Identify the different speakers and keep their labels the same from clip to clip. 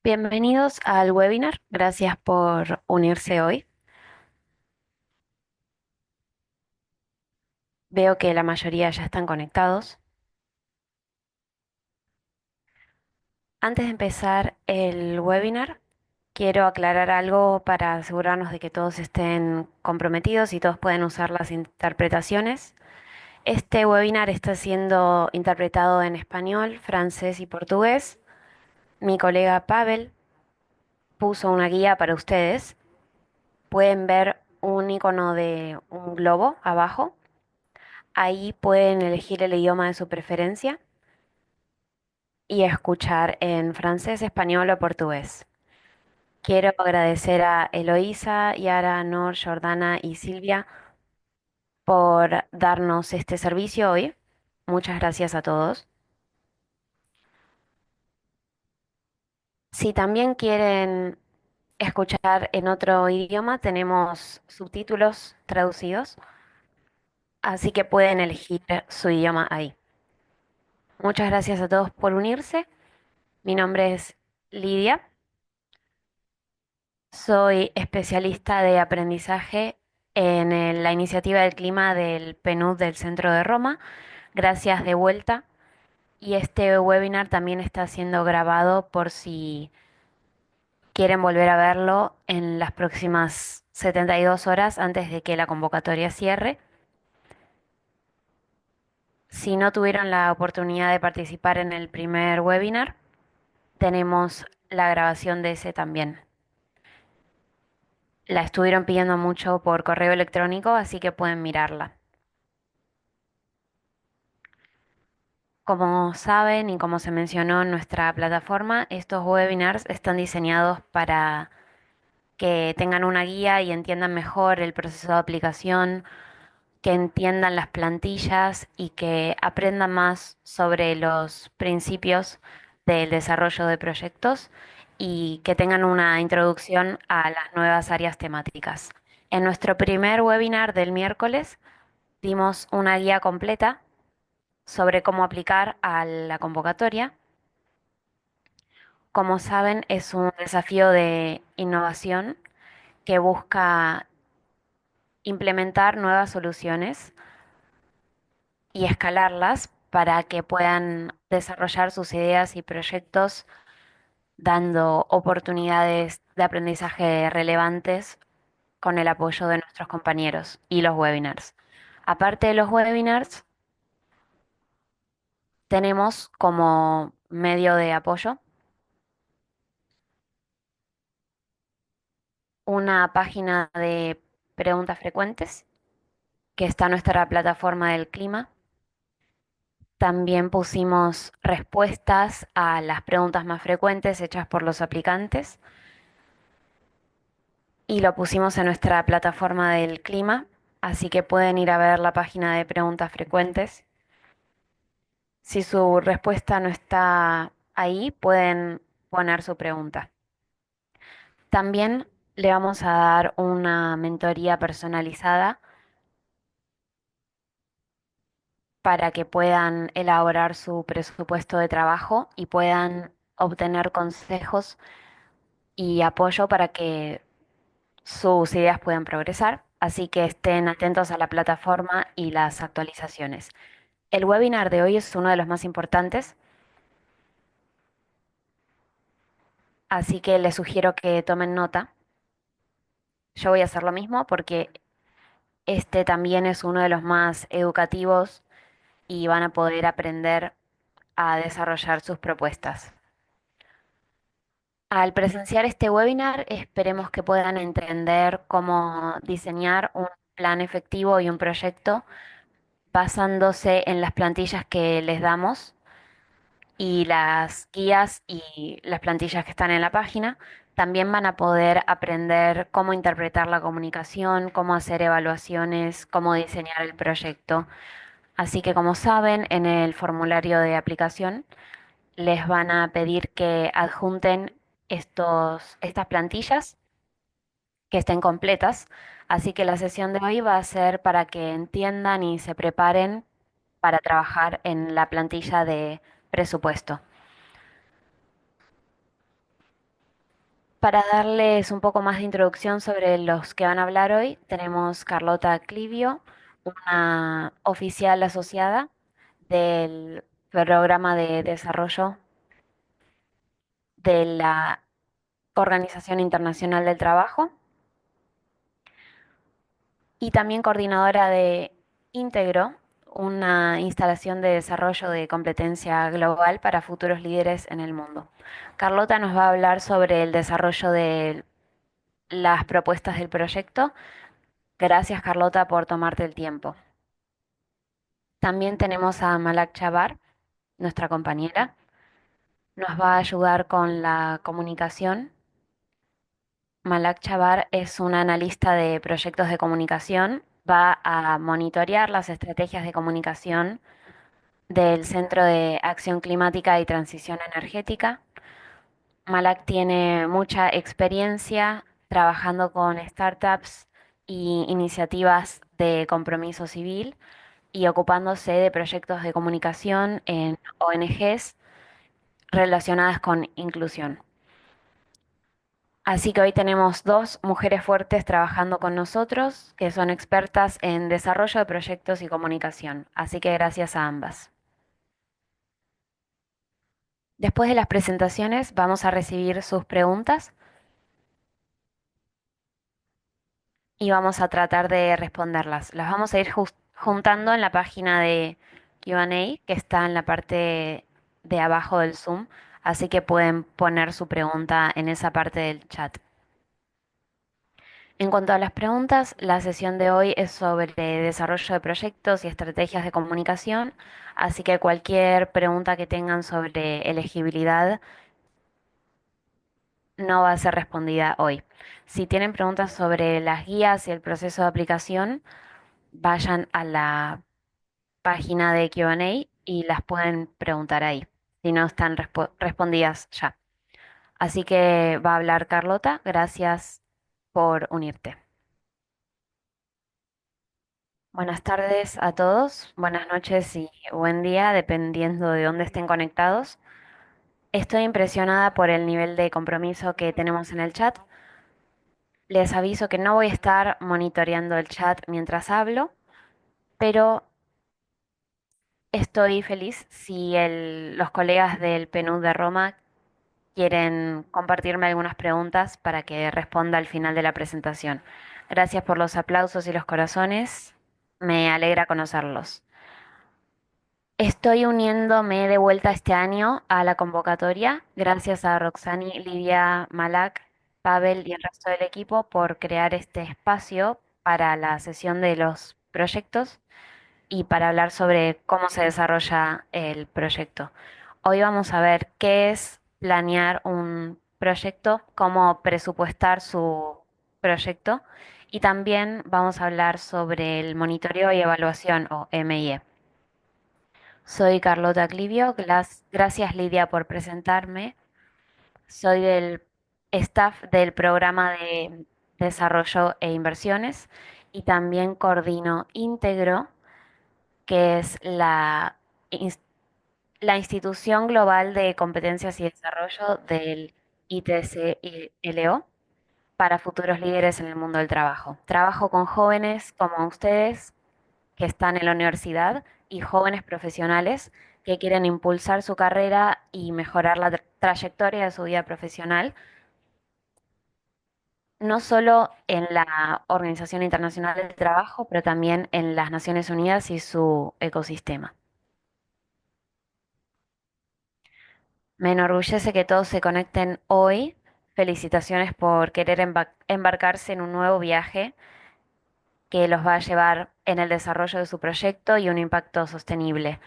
Speaker 1: Bienvenidos al webinar. Gracias por unirse hoy. Veo que la mayoría ya están conectados. Antes de empezar el webinar, quiero aclarar algo para asegurarnos de que todos estén comprometidos y todos pueden usar las interpretaciones. Este webinar está siendo interpretado en español, francés y portugués. Mi colega Pavel puso una guía para ustedes. Pueden ver un icono de un globo abajo. Ahí pueden elegir el idioma de su preferencia y escuchar en francés, español o portugués. Quiero agradecer a Eloísa, Yara, Nor, Jordana y Silvia por darnos este servicio hoy. Muchas gracias a todos. Si también quieren escuchar en otro idioma, tenemos subtítulos traducidos, así que pueden elegir su idioma ahí. Muchas gracias a todos por unirse. Mi nombre es Lidia. Soy especialista de aprendizaje en la iniciativa del clima del PNUD del Centro de Roma. Gracias de vuelta. Y este webinar también está siendo grabado por si quieren volver a verlo en las próximas 72 horas antes de que la convocatoria cierre. Si no tuvieron la oportunidad de participar en el primer webinar, tenemos la grabación de ese también. La estuvieron pidiendo mucho por correo electrónico, así que pueden mirarla. Como saben y como se mencionó en nuestra plataforma, estos webinars están diseñados para que tengan una guía y entiendan mejor el proceso de aplicación, que entiendan las plantillas y que aprendan más sobre los principios del desarrollo de proyectos y que tengan una introducción a las nuevas áreas temáticas. En nuestro primer webinar del miércoles dimos una guía completa sobre cómo aplicar a la convocatoria. Como saben, es un desafío de innovación que busca implementar nuevas soluciones y escalarlas para que puedan desarrollar sus ideas y proyectos dando oportunidades de aprendizaje relevantes con el apoyo de nuestros compañeros y los webinars. Aparte de los webinars, tenemos como medio de apoyo una página de preguntas frecuentes que está en nuestra plataforma del clima. También pusimos respuestas a las preguntas más frecuentes hechas por los aplicantes y lo pusimos en nuestra plataforma del clima, así que pueden ir a ver la página de preguntas frecuentes. Si su respuesta no está ahí, pueden poner su pregunta. También le vamos a dar una mentoría personalizada para que puedan elaborar su presupuesto de trabajo y puedan obtener consejos y apoyo para que sus ideas puedan progresar. Así que estén atentos a la plataforma y las actualizaciones. El webinar de hoy es uno de los más importantes, así que les sugiero que tomen nota. Yo voy a hacer lo mismo porque este también es uno de los más educativos y van a poder aprender a desarrollar sus propuestas. Al presenciar este webinar, esperemos que puedan entender cómo diseñar un plan efectivo y un proyecto basándose en las plantillas que les damos y las guías y las plantillas que están en la página. También van a poder aprender cómo interpretar la comunicación, cómo hacer evaluaciones, cómo diseñar el proyecto. Así que como saben, en el formulario de aplicación les van a pedir que adjunten estas plantillas que estén completas. Así que la sesión de hoy va a ser para que entiendan y se preparen para trabajar en la plantilla de presupuesto. Para darles un poco más de introducción sobre los que van a hablar hoy, tenemos Carlota Clivio, una oficial asociada del programa de desarrollo de la Organización Internacional del Trabajo y también coordinadora de Integro, una instalación de desarrollo de competencia global para futuros líderes en el mundo. Carlota nos va a hablar sobre el desarrollo de las propuestas del proyecto. Gracias, Carlota, por tomarte el tiempo. También tenemos a Malak Chabar, nuestra compañera. Nos va a ayudar con la comunicación. Malak Chabar es una analista de proyectos de comunicación. Va a monitorear las estrategias de comunicación del Centro de Acción Climática y Transición Energética. Malak tiene mucha experiencia trabajando con startups y iniciativas de compromiso civil y ocupándose de proyectos de comunicación en ONGs relacionadas con inclusión. Así que hoy tenemos dos mujeres fuertes trabajando con nosotros que son expertas en desarrollo de proyectos y comunicación. Así que gracias a ambas. Después de las presentaciones vamos a recibir sus preguntas y vamos a tratar de responderlas. Las vamos a ir juntando en la página de Q&A que está en la parte de abajo del Zoom, así que pueden poner su pregunta en esa parte del chat. En cuanto a las preguntas, la sesión de hoy es sobre desarrollo de proyectos y estrategias de comunicación, así que cualquier pregunta que tengan sobre elegibilidad no va a ser respondida hoy. Si tienen preguntas sobre las guías y el proceso de aplicación, vayan a la página de Q&A y las pueden preguntar ahí, si no están respondidas ya. Así que va a hablar Carlota. Gracias por unirte. Buenas tardes a todos, buenas noches y buen día, dependiendo de dónde estén conectados. Estoy impresionada por el nivel de compromiso que tenemos en el chat. Les aviso que no voy a estar monitoreando el chat mientras hablo, pero estoy feliz si los colegas del PNUD de Roma quieren compartirme algunas preguntas para que responda al final de la presentación. Gracias por los aplausos y los corazones. Me alegra conocerlos. Estoy uniéndome de vuelta este año a la convocatoria, gracias a Roxani, Lidia, Malak, Pavel y el resto del equipo por crear este espacio para la sesión de los proyectos y para hablar sobre cómo se desarrolla el proyecto. Hoy vamos a ver qué es planear un proyecto, cómo presupuestar su proyecto y también vamos a hablar sobre el monitoreo y evaluación o MIE. Soy Carlota Clivio, gracias Lidia por presentarme. Soy del staff del programa de desarrollo e inversiones y también coordino Integro, que es la institución global de competencias y desarrollo del ITC-LO para futuros líderes en el mundo del trabajo. Trabajo con jóvenes como ustedes que están en la universidad y jóvenes profesionales que quieren impulsar su carrera y mejorar la trayectoria de su vida profesional, no solo en la Organización Internacional del Trabajo, pero también en las Naciones Unidas y su ecosistema. Me enorgullece que todos se conecten hoy. Felicitaciones por querer embarcarse en un nuevo viaje que los va a llevar en el desarrollo de su proyecto y un impacto sostenible.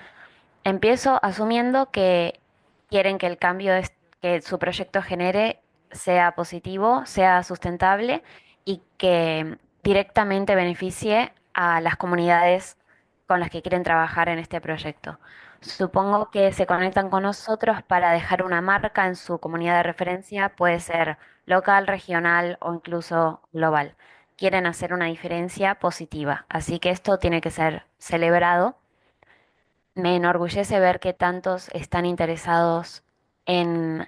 Speaker 1: Empiezo asumiendo que quieren que el cambio que su proyecto genere sea positivo, sea sustentable y que directamente beneficie a las comunidades con las que quieren trabajar en este proyecto. Supongo que se conectan con nosotros para dejar una marca en su comunidad de referencia, puede ser local, regional o incluso global. Quieren hacer una diferencia positiva, así que esto tiene que ser celebrado. Me enorgullece ver que tantos están interesados en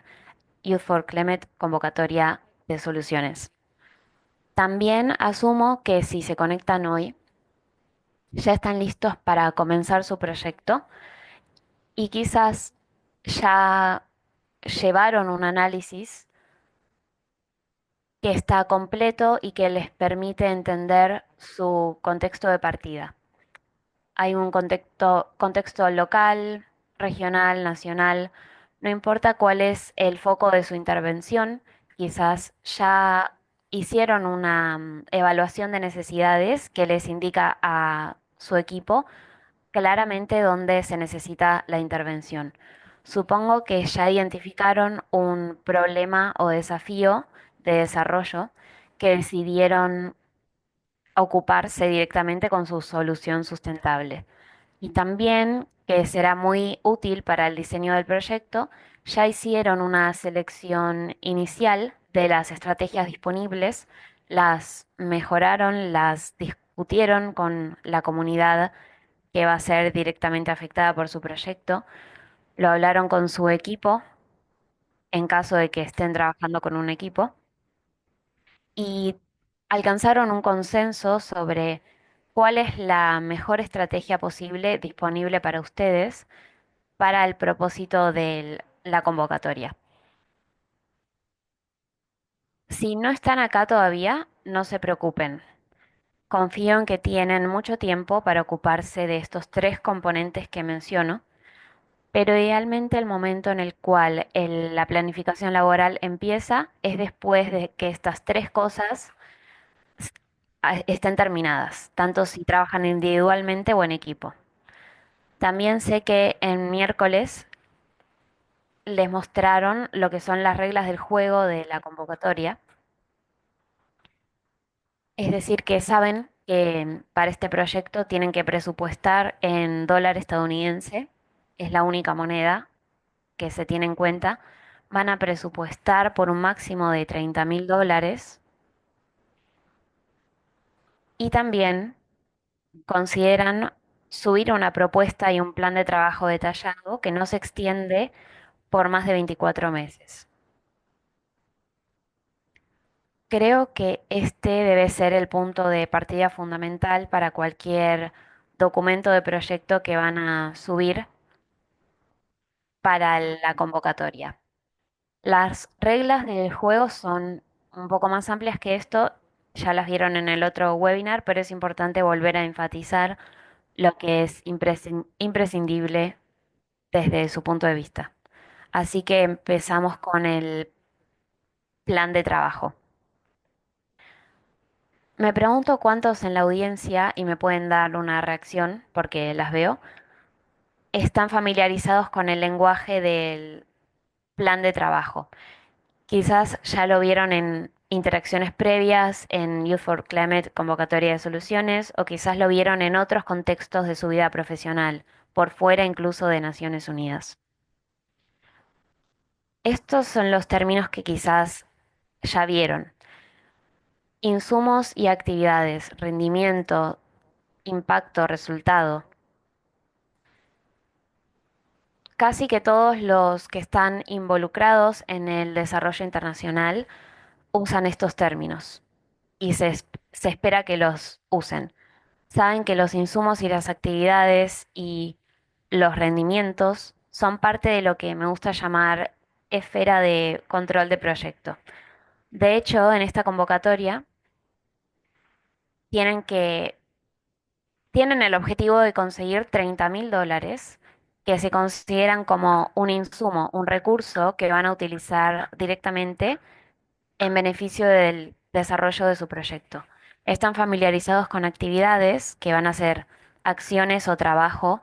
Speaker 1: Youth for Climate convocatoria de soluciones. También asumo que si se conectan hoy, ya están listos para comenzar su proyecto y quizás ya llevaron un análisis que está completo y que les permite entender su contexto de partida. Hay un contexto local, regional, nacional, no importa cuál es el foco de su intervención, quizás ya hicieron una evaluación de necesidades que les indica a su equipo claramente dónde se necesita la intervención. Supongo que ya identificaron un problema o desafío de desarrollo que decidieron ocuparse directamente con su solución sustentable. Y también, que será muy útil para el diseño del proyecto, ya hicieron una selección inicial de las estrategias disponibles, las mejoraron, las discutieron con la comunidad que va a ser directamente afectada por su proyecto, lo hablaron con su equipo, en caso de que estén trabajando con un equipo, y alcanzaron un consenso sobre cuál es la mejor estrategia posible disponible para ustedes para el propósito de la convocatoria. Si no están acá todavía, no se preocupen. Confío en que tienen mucho tiempo para ocuparse de estos tres componentes que menciono, pero idealmente el momento en el cual la planificación laboral empieza es después de que estas tres cosas estén terminadas, tanto si trabajan individualmente o en equipo. También sé que en miércoles les mostraron lo que son las reglas del juego de la convocatoria. Es decir, que saben que para este proyecto tienen que presupuestar en dólar estadounidense, es la única moneda que se tiene en cuenta. Van a presupuestar por un máximo de $30.000 y también consideran subir una propuesta y un plan de trabajo detallado que no se extiende por más de 24 meses. Creo que este debe ser el punto de partida fundamental para cualquier documento de proyecto que van a subir para la convocatoria. Las reglas del juego son un poco más amplias que esto, ya las vieron en el otro webinar, pero es importante volver a enfatizar lo que es imprescindible desde su punto de vista. Así que empezamos con el plan de trabajo. Me pregunto cuántos en la audiencia, y me pueden dar una reacción porque las veo, están familiarizados con el lenguaje del plan de trabajo. Quizás ya lo vieron en interacciones previas, en Youth for Climate, convocatoria de soluciones, o quizás lo vieron en otros contextos de su vida profesional, por fuera incluso de Naciones Unidas. Estos son los términos que quizás ya vieron. Insumos y actividades, rendimiento, impacto, resultado. Casi que todos los que están involucrados en el desarrollo internacional usan estos términos y se espera que los usen. Saben que los insumos y las actividades y los rendimientos son parte de lo que me gusta llamar esfera de control de proyecto. De hecho, en esta convocatoria tienen que tienen el objetivo de conseguir $30.000 que se consideran como un insumo, un recurso que van a utilizar directamente en beneficio del desarrollo de su proyecto. Están familiarizados con actividades que van a ser acciones o trabajo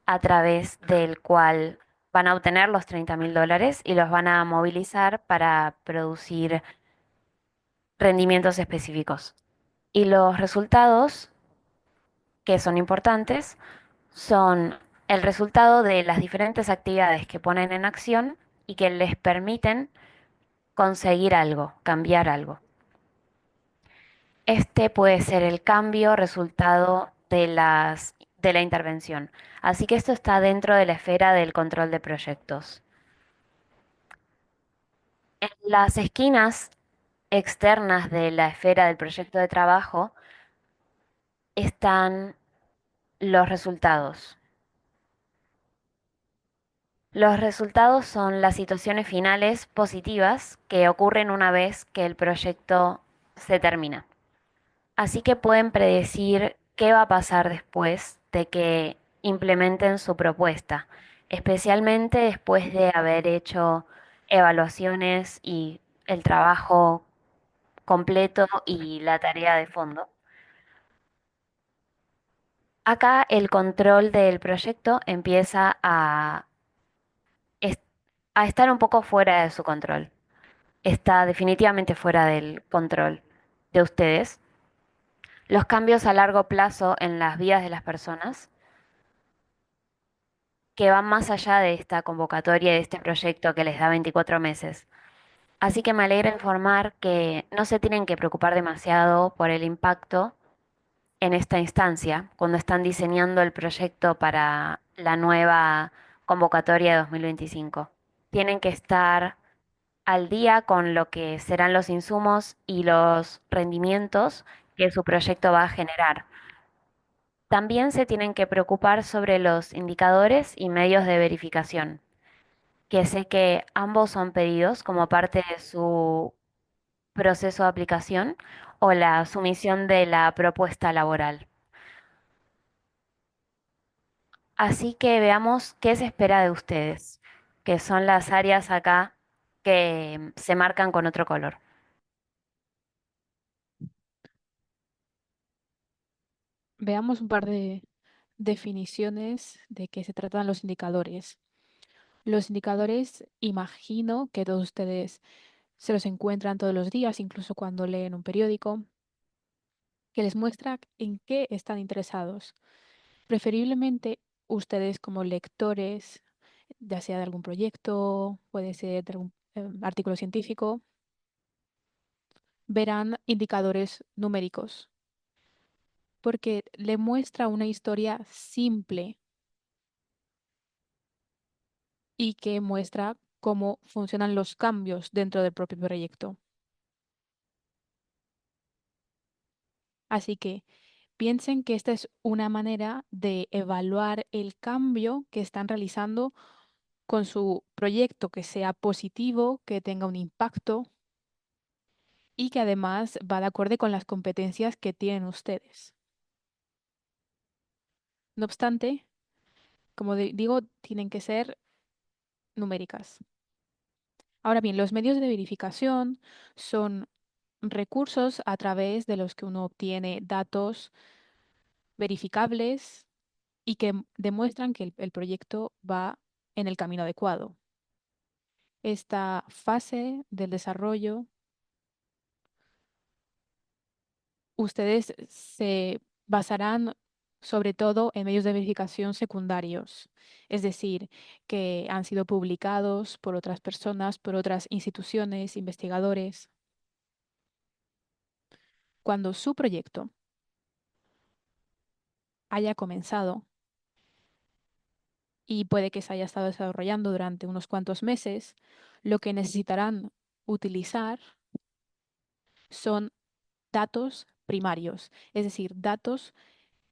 Speaker 1: a través del cual van a obtener los $30.000 y los van a movilizar para producir rendimientos específicos. Y los resultados, que son importantes, son el resultado de las diferentes actividades que ponen en acción y que les permiten conseguir algo, cambiar algo. Este puede ser el cambio resultado de la intervención. Así que esto está dentro de la esfera del control de proyectos. En las esquinas externas de la esfera del proyecto de trabajo están los resultados. Los resultados son las situaciones finales positivas que ocurren una vez que el proyecto se termina. Así que pueden predecir qué va a pasar después de que implementen su propuesta, especialmente después de haber hecho evaluaciones y el trabajo completo y la tarea de fondo. Acá el control del proyecto empieza est- a estar un poco fuera de su control. Está definitivamente fuera del control de ustedes. Los cambios a largo plazo en las vidas de las personas, que van más allá de esta convocatoria y de este proyecto que les da 24 meses. Así que me alegra informar que no se tienen que preocupar demasiado por el impacto en esta instancia, cuando están diseñando el proyecto para la nueva convocatoria de 2025. Tienen que estar al día con lo que serán los insumos y los rendimientos que su proyecto va a generar. También se tienen que preocupar sobre los indicadores y medios de verificación, que sé que ambos son pedidos como parte de su proceso de aplicación o la sumisión de la propuesta laboral. Así que veamos qué se espera de ustedes, que son las áreas acá que se marcan con otro color.
Speaker 2: Veamos un par de definiciones de qué se tratan los indicadores. Los indicadores, imagino que todos ustedes se los encuentran todos los días, incluso cuando leen un periódico, que les muestra en qué están interesados. Preferiblemente ustedes como lectores, ya sea de algún proyecto, puede ser de algún artículo científico, verán indicadores numéricos, porque le muestra una historia simple y que muestra cómo funcionan los cambios dentro del propio proyecto. Así que piensen que esta es una manera de evaluar el cambio que están realizando con su proyecto, que sea positivo, que tenga un impacto y que además va de acuerdo con las competencias que tienen ustedes. No obstante, como digo, tienen que ser numéricas. Ahora bien, los medios de verificación son recursos a través de los que uno obtiene datos verificables y que demuestran que el proyecto va en el camino adecuado. Esta fase del desarrollo, ustedes se basarán sobre todo en medios de verificación secundarios, es decir, que han sido publicados por otras personas, por otras instituciones, investigadores. Cuando su proyecto haya comenzado y puede que se haya estado desarrollando durante unos cuantos meses, lo que necesitarán utilizar son datos primarios, es decir, datos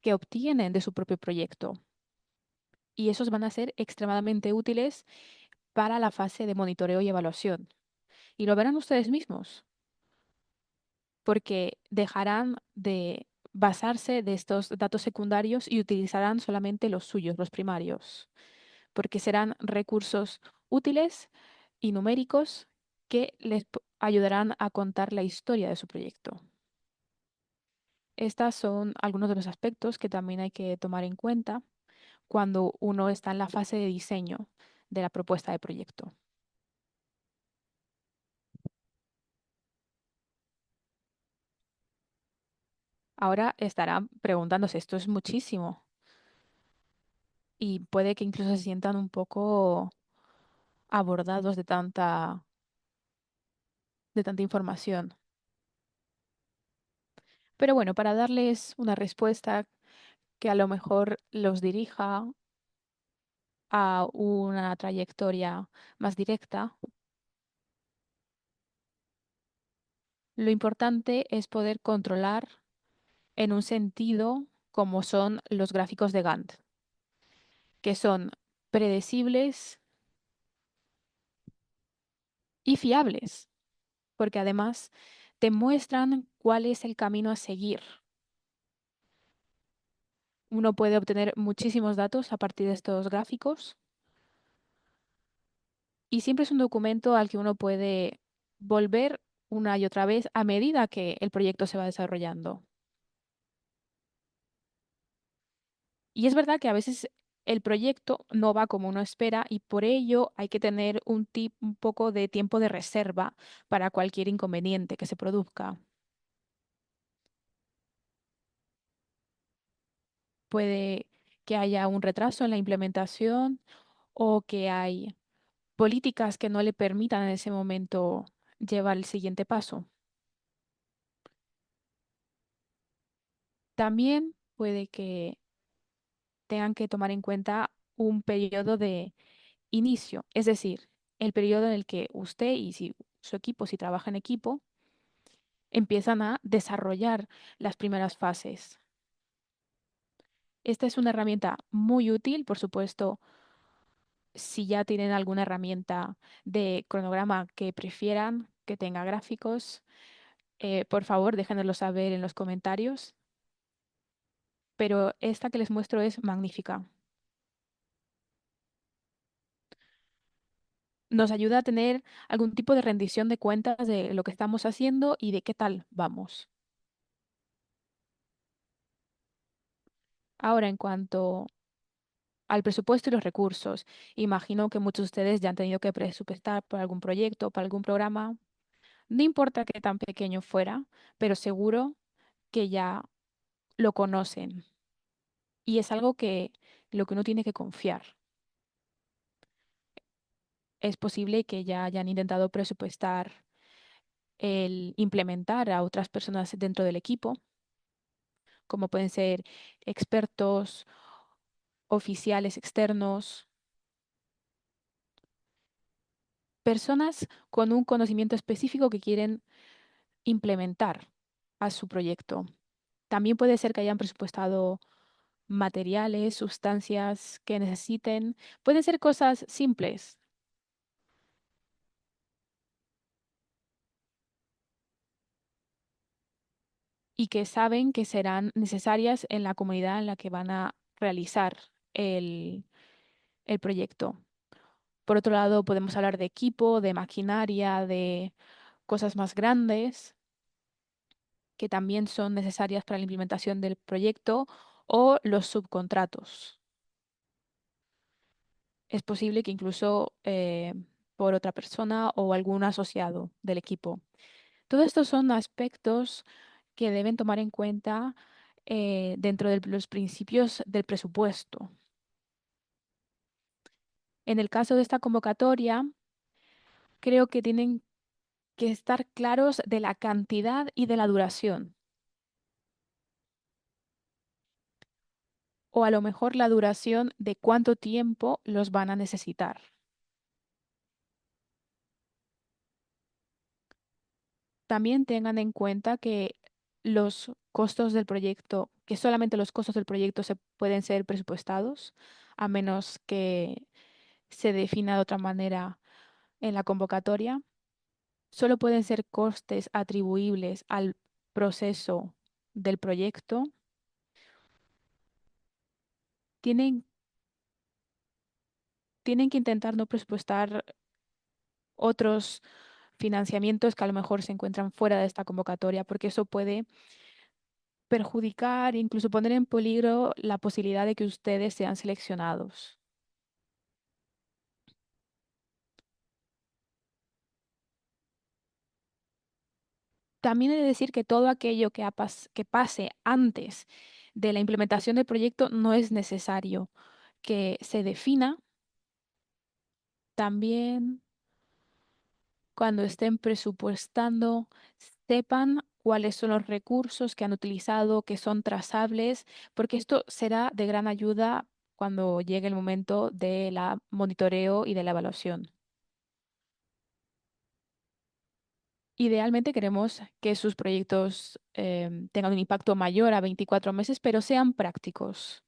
Speaker 2: que obtienen de su propio proyecto. Y esos van a ser extremadamente útiles para la fase de monitoreo y evaluación. Y lo verán ustedes mismos, porque dejarán de basarse de estos datos secundarios y utilizarán solamente los suyos, los primarios, porque serán recursos útiles y numéricos que les ayudarán a contar la historia de su proyecto. Estos son algunos de los aspectos que también hay que tomar en cuenta cuando uno está en la fase de diseño de la propuesta de proyecto. Ahora estarán preguntándose, esto es muchísimo y puede que incluso se sientan un poco abordados de tanta información. Pero bueno, para darles una respuesta que a lo mejor los dirija a una trayectoria más directa, Lo importante es poder controlar en un sentido como son los gráficos de Gantt, que son predecibles y fiables, porque además te muestran cuál es el camino a seguir. Uno puede obtener muchísimos datos a partir de estos gráficos y siempre es un documento al que uno puede volver una y otra vez a medida que el proyecto se va desarrollando. Y es verdad que a veces el proyecto no va como uno espera y por ello hay que tener un poco de tiempo de reserva para cualquier inconveniente que se produzca. Puede que haya un retraso en la implementación o que hay políticas que no le permitan en ese momento llevar el siguiente paso. También puede que tengan que tomar en cuenta un periodo de inicio, es decir, el periodo en el que usted y si su equipo, si trabaja en equipo, empiezan a desarrollar las primeras fases. Esta es una herramienta muy útil, por supuesto, si ya tienen alguna herramienta de cronograma que prefieran, que tenga gráficos, por favor, déjenoslo saber en los comentarios, pero esta que les muestro es magnífica. Nos ayuda a tener algún tipo de rendición de cuentas de lo que estamos haciendo y de qué tal vamos. Ahora, en cuanto al presupuesto y los recursos, imagino que muchos de ustedes ya han tenido que presupuestar por algún proyecto, para algún programa. No importa qué tan pequeño fuera, pero seguro que ya lo conocen y es algo que lo que uno tiene que confiar. Es posible que ya hayan intentado presupuestar el implementar a otras personas dentro del equipo, como pueden ser expertos, oficiales externos, personas con un conocimiento específico que quieren implementar a su proyecto. También puede ser que hayan presupuestado materiales, sustancias que necesiten. Pueden ser cosas simples y que saben que serán necesarias en la comunidad en la que van a realizar el, el proyecto. Por otro lado, podemos hablar de equipo, de maquinaria, de cosas más grandes que también son necesarias para la implementación del proyecto o los subcontratos. Es posible que incluso por otra persona o algún asociado del equipo. Todos estos son aspectos que deben tomar en cuenta dentro de los principios del presupuesto. En el caso de esta convocatoria, creo que tienen que estar claros de la cantidad y de la duración, o a lo mejor la duración de cuánto tiempo los van a necesitar. También tengan en cuenta que los costos del proyecto, que solamente los costos del proyecto se pueden ser presupuestados, a menos que se defina de otra manera en la convocatoria. Solo pueden ser costes atribuibles al proceso del proyecto. Tienen, tienen que intentar no presupuestar otros financiamientos que a lo mejor se encuentran fuera de esta convocatoria, porque eso puede perjudicar e incluso poner en peligro la posibilidad de que ustedes sean seleccionados. También he de decir que todo aquello que pase antes de la implementación del proyecto no es necesario que se defina. También cuando estén presupuestando, sepan cuáles son los recursos que han utilizado, que son trazables, porque esto será de gran ayuda cuando llegue el momento de la monitoreo y de la evaluación. Idealmente queremos que sus proyectos tengan un impacto mayor a 24 meses, pero sean prácticos.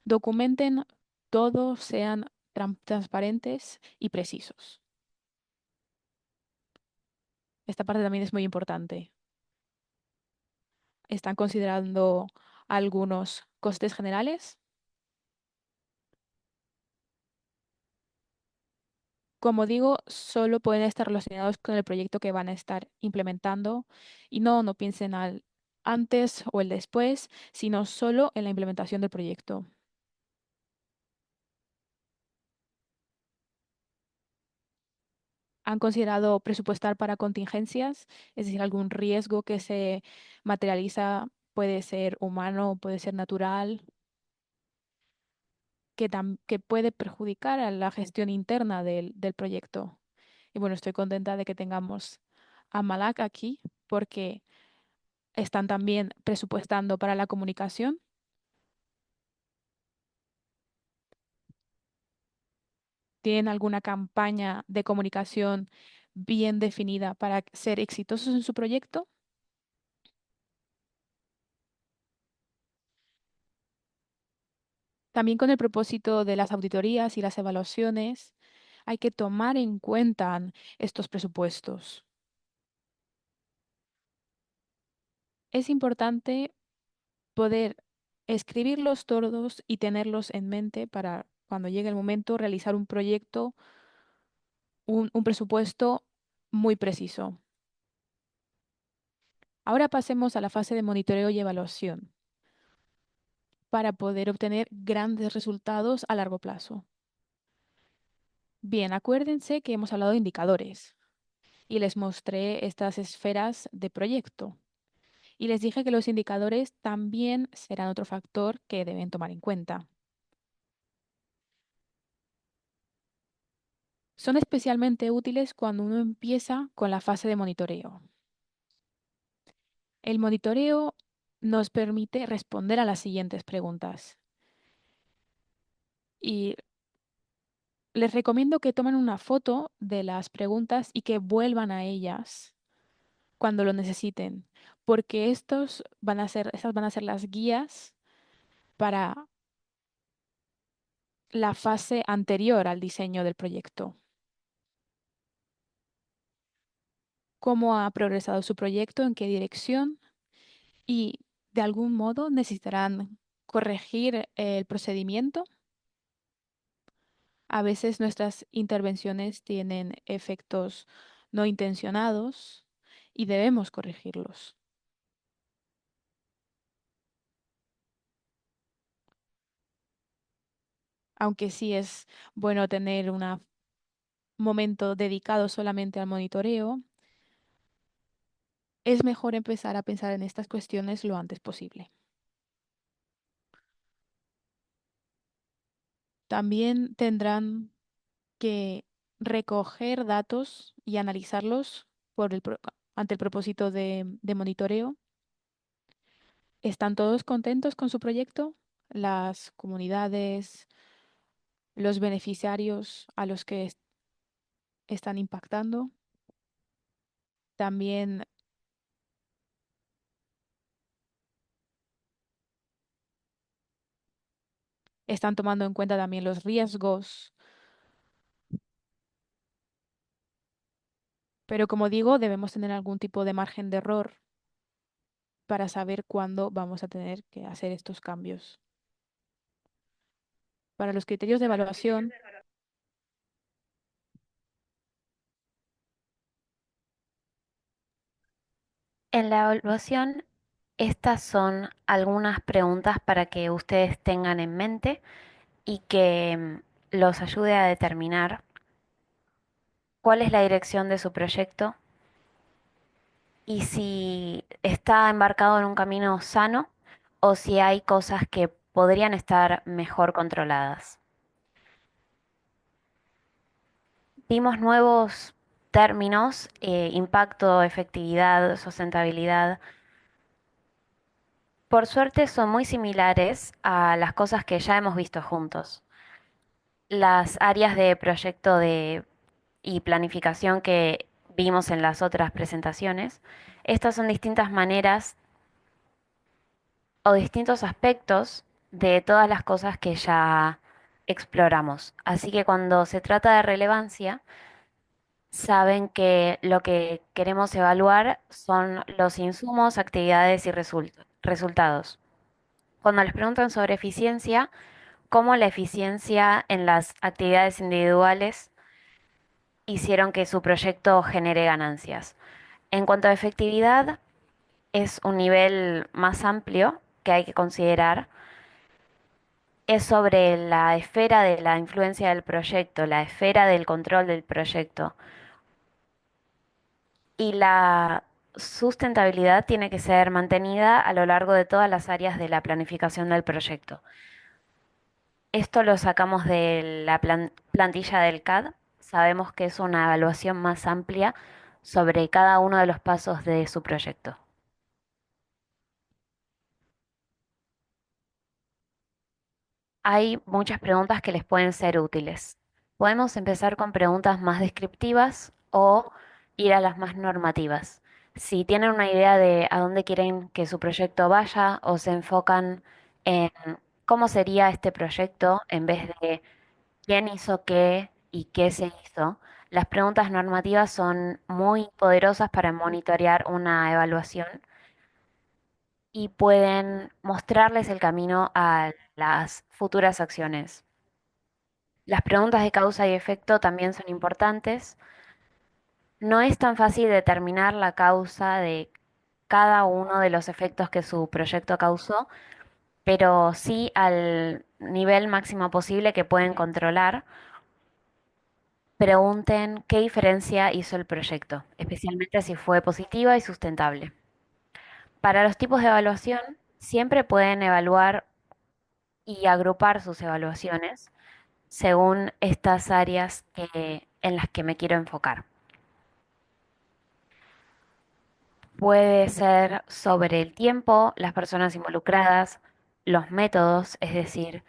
Speaker 2: Documenten todo, sean transparentes y precisos. Esta parte también es muy importante. Están considerando algunos costes generales. Como digo, solo pueden estar relacionados con el proyecto que van a estar implementando y no piensen al antes o el después, sino solo en la implementación del proyecto. ¿Han considerado presupuestar para contingencias? Es decir, algún riesgo que se materializa, puede ser humano, puede ser natural, que puede perjudicar a la gestión interna del proyecto. Y bueno, estoy contenta de que tengamos a Malak aquí porque están también presupuestando para la comunicación. ¿Tienen alguna campaña de comunicación bien definida para ser exitosos en su proyecto? También con el propósito de las auditorías y las evaluaciones, hay que tomar en cuenta estos presupuestos. Es importante poder escribirlos todos y tenerlos en mente para cuando llegue el momento realizar un proyecto, un presupuesto muy preciso. Ahora pasemos a la fase de monitoreo y evaluación para poder obtener grandes resultados a largo plazo. Bien, acuérdense que hemos hablado de indicadores y les mostré estas esferas de proyecto. Y les dije que los indicadores también serán otro factor que deben tomar en cuenta. Son especialmente útiles cuando uno empieza con la fase de monitoreo. El monitoreo nos permite responder a las siguientes preguntas. Y les recomiendo que tomen una foto de las preguntas y que vuelvan a ellas cuando lo necesiten, porque estas van a ser las guías para la fase anterior al diseño del proyecto. ¿Cómo ha progresado su proyecto? ¿En qué dirección? Y de algún modo necesitarán corregir el procedimiento. A veces nuestras intervenciones tienen efectos no intencionados y debemos corregirlos. Aunque sí es bueno tener un momento dedicado solamente al monitoreo, es mejor empezar a pensar en estas cuestiones lo antes posible. También tendrán que recoger datos y analizarlos ante el propósito de monitoreo. ¿Están todos contentos con su proyecto? Las comunidades, los beneficiarios a los que están impactando. También están tomando en cuenta también los riesgos. Pero como digo, debemos tener algún tipo de margen de error para saber cuándo vamos a tener que hacer estos cambios. Para los criterios de evaluación,
Speaker 1: En la evaluación, estas son algunas preguntas para que ustedes tengan en mente y que los ayude a determinar cuál es la dirección de su proyecto y si está embarcado en un camino sano o si hay cosas que podrían estar mejor controladas. Vimos nuevos términos, impacto, efectividad, sustentabilidad. Por suerte son muy similares a las cosas que ya hemos visto juntos. Las áreas de proyecto y planificación que vimos en las otras presentaciones. Estas son distintas maneras o distintos aspectos de todas las cosas que ya exploramos. Así que cuando se trata de relevancia, saben que lo que queremos evaluar son los insumos, actividades y resultados. Cuando les preguntan sobre eficiencia, cómo la eficiencia en las actividades individuales hicieron que su proyecto genere ganancias. En cuanto a efectividad, es un nivel más amplio que hay que considerar. Es sobre la esfera de la influencia del proyecto, la esfera del control del proyecto. Y la sustentabilidad tiene que ser mantenida a lo largo de todas las áreas de la planificación del proyecto. Esto lo sacamos de la plantilla del CAD. Sabemos que es una evaluación más amplia sobre cada uno de los pasos de su proyecto. Hay muchas preguntas que les pueden ser útiles. Podemos empezar con preguntas más descriptivas o ir a las más normativas. Si tienen una idea de a dónde quieren que su proyecto vaya o se enfocan en cómo sería este proyecto en vez de quién hizo qué y qué se hizo, las preguntas normativas son muy poderosas para monitorear una evaluación y pueden mostrarles el camino a las futuras acciones. Las preguntas de causa y efecto también son importantes. No es tan fácil determinar la causa de cada uno de los efectos que su proyecto causó, pero sí al nivel máximo posible que pueden controlar. Pregunten qué diferencia hizo el proyecto, especialmente si fue positiva y sustentable. Para los tipos de evaluación, siempre pueden evaluar y agrupar sus evaluaciones según estas áreas en las que me quiero enfocar. Puede ser sobre el tiempo, las personas involucradas, los métodos, es decir,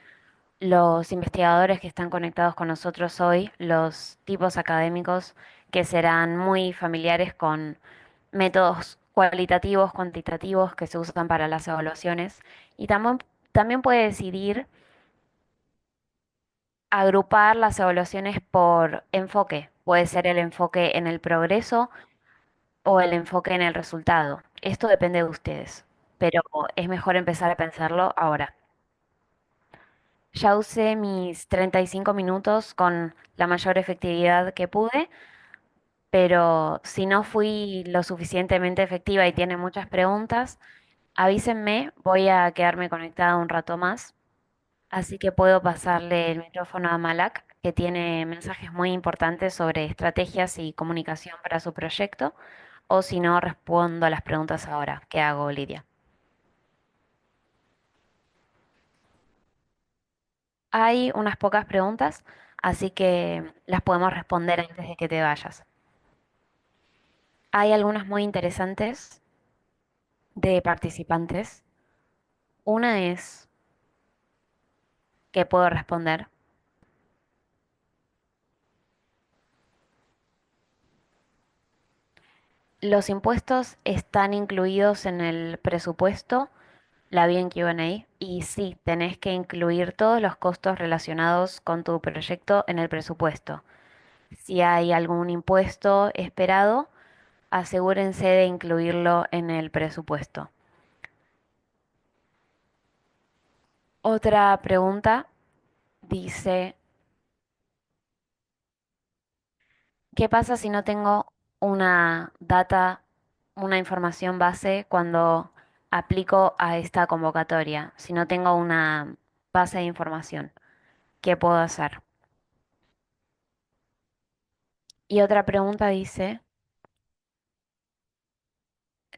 Speaker 1: los investigadores que están conectados con nosotros hoy, los tipos académicos que serán muy familiares con métodos cualitativos, cuantitativos que se usan para las evaluaciones. Y también puede decidir agrupar las evaluaciones por enfoque. Puede ser el enfoque en el progreso o el enfoque en el resultado. Esto depende de ustedes, pero es mejor empezar a pensarlo ahora. Ya usé mis 35 minutos con la mayor efectividad que pude, pero si no fui lo suficientemente efectiva y tiene muchas preguntas, avísenme, voy a quedarme conectada un rato más, así que puedo pasarle el micrófono a Malak, que tiene mensajes muy importantes sobre estrategias y comunicación para su proyecto, o si no, respondo a las preguntas ahora. ¿Qué hago, Lidia? Hay unas pocas preguntas, así que las podemos responder antes de que te vayas. Hay algunas muy interesantes de participantes. Una es que puedo responder. Los impuestos están incluidos en el presupuesto, la vi en Q&A, y sí, tenés que incluir todos los costos relacionados con tu proyecto en el presupuesto. Si hay algún impuesto esperado, asegúrense de incluirlo en el presupuesto. Otra pregunta dice, ¿qué pasa si no tengo una data, una información base cuando aplico a esta convocatoria? Si no tengo una base de información, ¿qué puedo hacer? Y otra pregunta dice,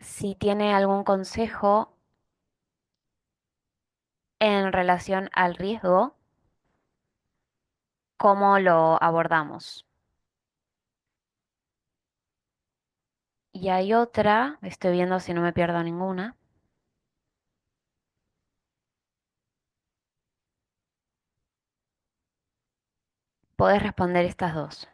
Speaker 1: si tiene algún consejo en relación al riesgo, ¿cómo lo abordamos? Y hay otra, estoy viendo si no me pierdo ninguna. Podés responder estas dos.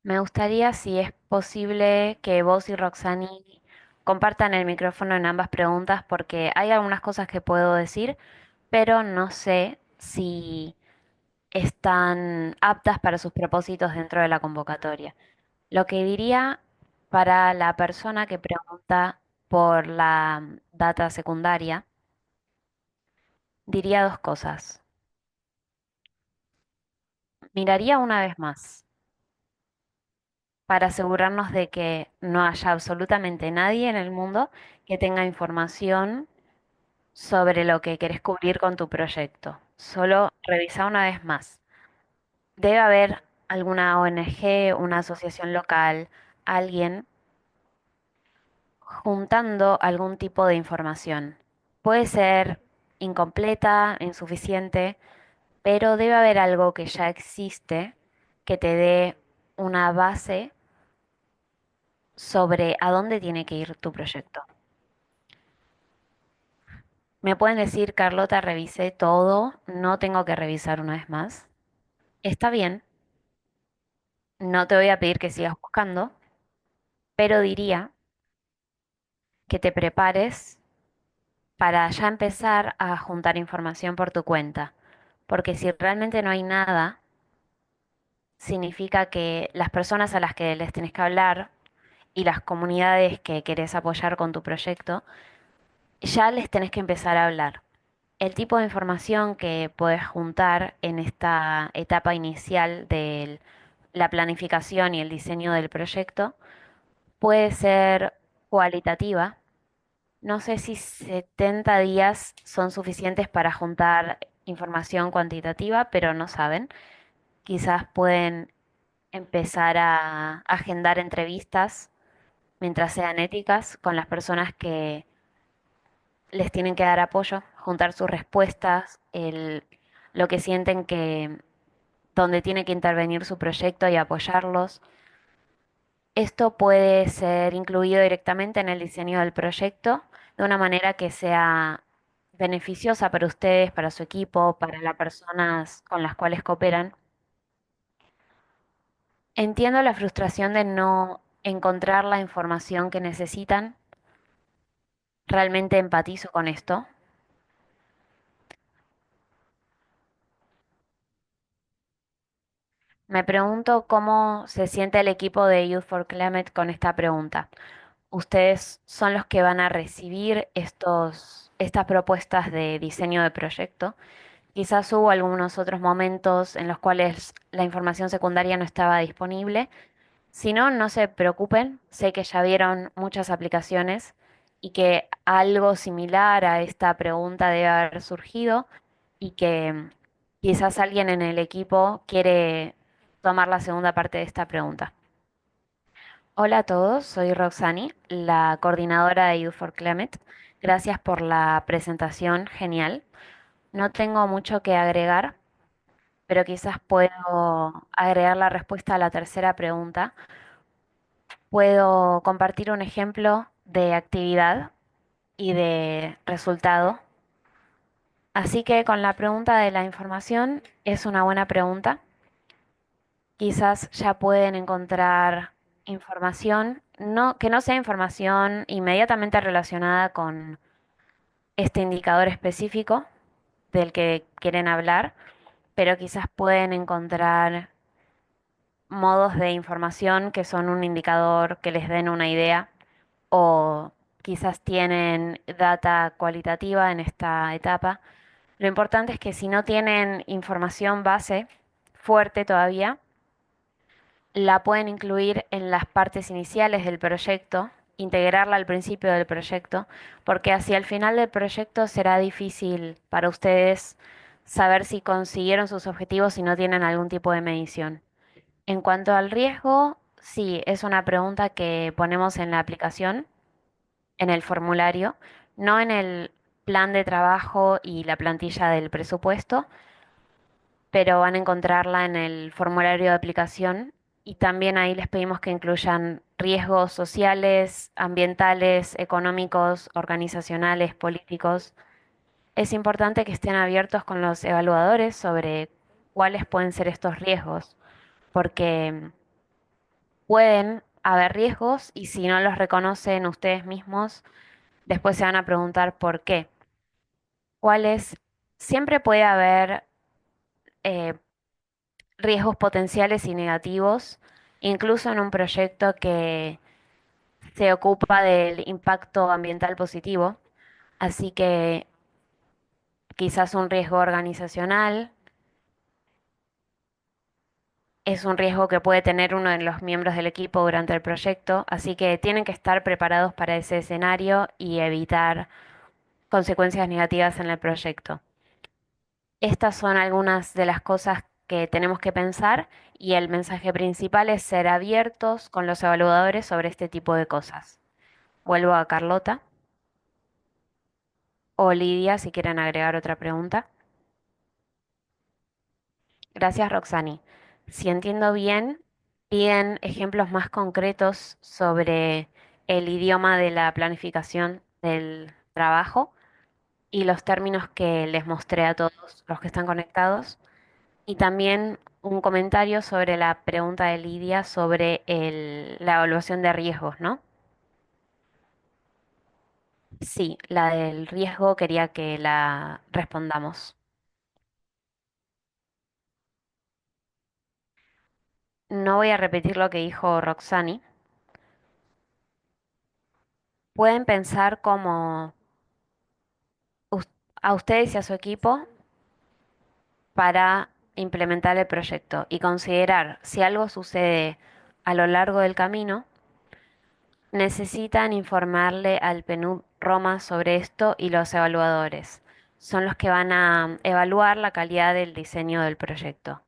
Speaker 1: Me gustaría, si es posible, que vos y Roxani compartan el micrófono en ambas preguntas porque hay algunas cosas que puedo decir, pero no sé si están aptas para sus propósitos dentro de la convocatoria. Lo que diría para la persona que pregunta por la data secundaria, diría dos cosas. Miraría una vez más para asegurarnos de que no haya absolutamente nadie en el mundo que tenga información sobre lo que querés cubrir con tu proyecto. Solo revisa una vez más. Debe haber alguna ONG, una asociación local, alguien juntando algún tipo de información. Puede ser incompleta, insuficiente, pero debe haber algo que ya existe que te dé una base sobre a dónde tiene que ir tu proyecto. Me pueden decir, Carlota, revisé todo, no tengo que revisar una vez más. Está bien, no te voy a pedir que sigas buscando, pero diría que te prepares para ya empezar a juntar información por tu cuenta. Porque si realmente no hay nada, significa que las personas a las que les tenés que hablar y las comunidades que querés apoyar con tu proyecto, ya les tenés que empezar a hablar. El tipo de información que podés juntar en esta etapa inicial de la planificación y el diseño del proyecto puede ser cualitativa. No sé si 70 días son suficientes para juntar información cuantitativa, pero no saben. Quizás pueden empezar a agendar entrevistas mientras sean éticas con las personas que les tienen que dar apoyo, juntar sus respuestas, lo que sienten que, donde tiene que intervenir su proyecto y apoyarlos. Esto puede ser incluido directamente en el diseño del proyecto de una manera que sea beneficiosa para ustedes, para su equipo, para las personas con las cuales cooperan. Entiendo la frustración de no encontrar la información que necesitan. Realmente empatizo con esto. Me pregunto cómo se siente el equipo de Youth for Climate con esta pregunta. Ustedes son los que van a recibir estas propuestas de diseño de proyecto. Quizás hubo algunos otros momentos en los cuales la información secundaria no estaba disponible. Si no, no se preocupen. Sé que ya vieron muchas aplicaciones y que algo similar a esta pregunta debe haber surgido y que quizás alguien en el equipo quiere tomar la segunda parte de esta pregunta. Hola a todos, soy Roxani, la coordinadora de Youth for Climate. Gracias por la presentación, genial. No tengo mucho que agregar, pero quizás puedo agregar la respuesta a la tercera pregunta. Puedo compartir un ejemplo de actividad y de resultado. Así que con la pregunta de la información es una buena pregunta. Quizás ya pueden encontrar información, que no sea información inmediatamente relacionada con este indicador específico del que quieren hablar, pero quizás pueden encontrar modos de información que son un indicador que les den una idea o quizás tienen data cualitativa en esta etapa. Lo importante es que si no tienen información base fuerte todavía, la pueden incluir en las partes iniciales del proyecto, integrarla al principio del proyecto, porque hacia el final del proyecto será difícil para ustedes saber si consiguieron sus objetivos si no tienen algún tipo de medición. En cuanto al riesgo, sí, es una pregunta que ponemos en la aplicación, en el formulario, no en el plan de trabajo y la plantilla del presupuesto, pero van a encontrarla en el formulario de aplicación y también ahí les pedimos que incluyan riesgos sociales, ambientales, económicos, organizacionales, políticos. Es importante que estén abiertos con los evaluadores sobre cuáles pueden ser estos riesgos, porque pueden haber riesgos y si no los reconocen ustedes mismos, después se van a preguntar por qué. ¿Cuáles? Siempre puede haber eh, riesgos potenciales y negativos, incluso en un proyecto que se ocupa del impacto ambiental positivo. Así que quizás un riesgo organizacional es un riesgo que puede tener uno de los miembros del equipo durante el proyecto, así que tienen que estar preparados para ese escenario y evitar consecuencias negativas en el proyecto. Estas son algunas de las cosas que tenemos que pensar y el mensaje principal es ser abiertos con los evaluadores sobre este tipo de cosas. Vuelvo a Carlota o Lidia si quieren agregar otra pregunta. Gracias, Roxani. Si entiendo bien, piden ejemplos más concretos sobre el idioma de la planificación del trabajo y los términos que les mostré a todos los que están conectados. Y también un comentario sobre la pregunta de Lidia sobre la evaluación de riesgos, ¿no? Sí, la del riesgo quería que la respondamos. No voy a repetir lo que dijo Roxani. Pueden pensar como us- a ustedes y a su equipo para implementar el proyecto y considerar si algo sucede a lo largo del camino, necesitan informarle al PNUD Roma sobre esto y los evaluadores. Son los que van a evaluar la calidad del diseño del proyecto.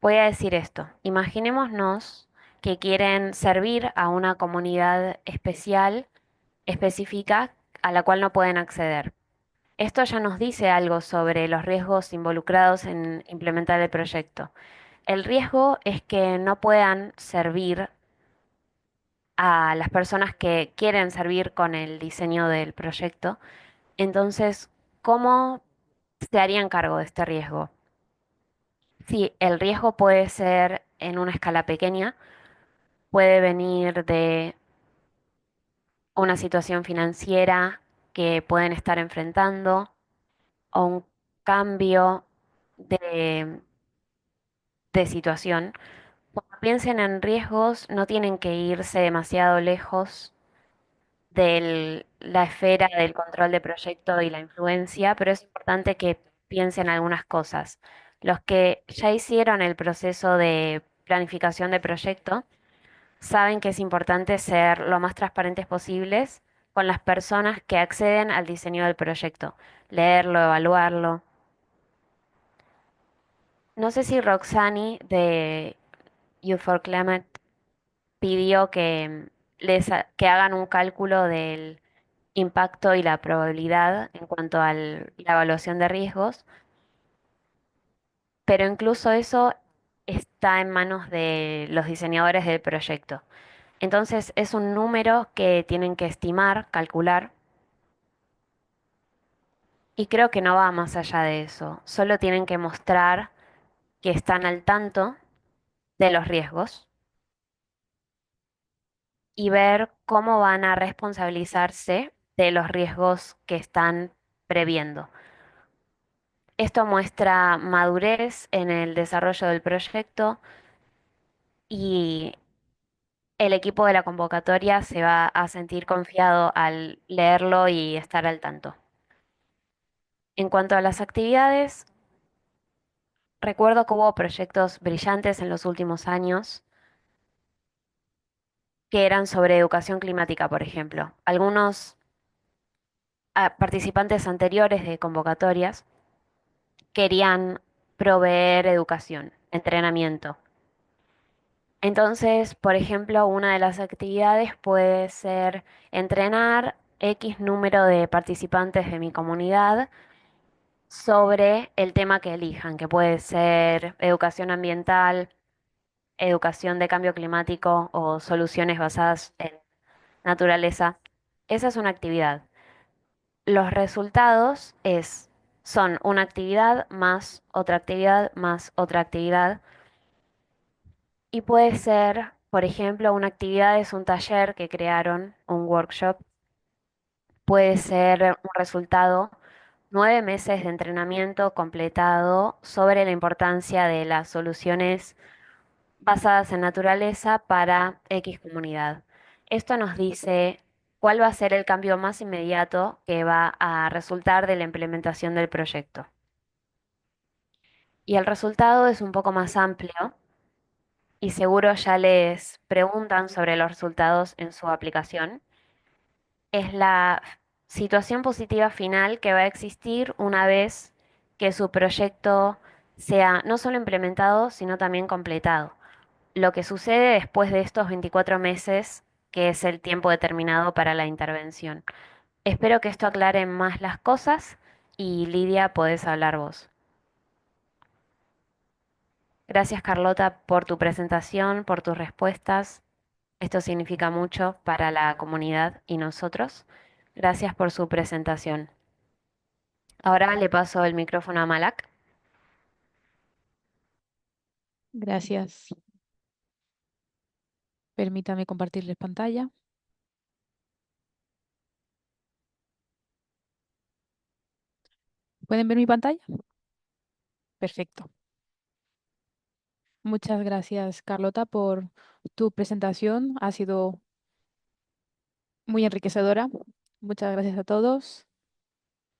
Speaker 1: Voy a decir esto. Imaginémonos que quieren servir a una comunidad especial, específica, a la cual no pueden acceder. Esto ya nos dice algo sobre los riesgos involucrados en implementar el proyecto. El riesgo es que no puedan servir a las personas que quieren servir con el diseño del proyecto. Entonces, ¿cómo se harían cargo de este riesgo? Sí, el riesgo puede ser en una escala pequeña, puede venir de una situación financiera que pueden estar enfrentando o un cambio de situación. Cuando piensen en riesgos, no tienen que irse demasiado lejos de la esfera del control de proyecto y la influencia, pero es importante que piensen algunas cosas. Los que ya hicieron el proceso de planificación de proyecto saben que es importante ser lo más transparentes posibles con las personas que acceden al diseño del proyecto, leerlo, evaluarlo. No sé si Roxani de Youth for Climate pidió que que hagan un cálculo del impacto y la probabilidad en cuanto a la evaluación de riesgos, pero incluso eso está en manos de los diseñadores del proyecto. Entonces es un número que tienen que estimar, calcular, y creo que no va más allá de eso. Solo tienen que mostrar que están al tanto de los riesgos y ver cómo van a responsabilizarse de los riesgos que están previendo. Esto muestra madurez en el desarrollo del proyecto y el equipo de la convocatoria se va a sentir confiado al leerlo y estar al tanto. En cuanto a las actividades, recuerdo que hubo proyectos brillantes en los últimos años que eran sobre educación climática, por ejemplo. Algunos participantes anteriores de convocatorias querían proveer educación, entrenamiento. Entonces, por ejemplo, una de las actividades puede ser entrenar X número de participantes de mi comunidad sobre el tema que elijan, que puede ser educación ambiental, educación de cambio climático o soluciones basadas en naturaleza. Esa es una actividad. Los resultados son una actividad más otra actividad más otra actividad y puede ser Por ejemplo, una actividad es un taller que crearon, un workshop, puede ser un resultado 9 meses de entrenamiento completado sobre la importancia de las soluciones basadas en naturaleza para X comunidad. Esto nos dice cuál va a ser el cambio más inmediato que va a resultar de la implementación del proyecto. Y el resultado es un poco más amplio y seguro ya les preguntan sobre los resultados en su aplicación. Es la situación positiva final que va a existir una vez que su proyecto sea no solo implementado, sino también completado. Lo que sucede después de estos 24 meses, que es el tiempo determinado para la intervención. Espero que esto aclare más las cosas y Lidia, podés hablar vos. Gracias Carlota por tu presentación, por tus respuestas. Esto significa mucho para la comunidad y nosotros. Gracias por su presentación. Ahora le paso el micrófono a Malak.
Speaker 2: Gracias. Permítame compartirles pantalla. ¿Pueden ver mi pantalla? Perfecto. Muchas gracias, Carlota, por tu presentación. Ha sido muy enriquecedora. Muchas gracias a todos.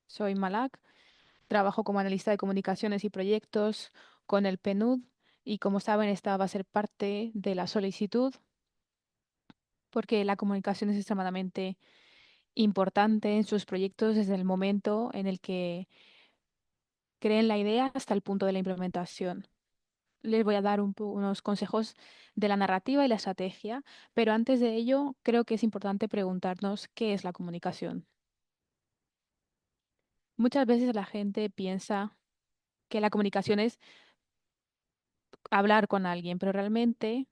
Speaker 2: Soy Malak. Trabajo como analista de comunicaciones y proyectos con el PNUD y como saben, esta va a ser parte de la solicitud porque la comunicación es extremadamente importante en sus proyectos desde el momento en el que creen la idea hasta el punto de la implementación. Les voy a dar unos consejos de la narrativa y la estrategia, pero antes de ello creo que es importante preguntarnos qué es la comunicación. Muchas veces la gente piensa que la comunicación es hablar con alguien, pero realmente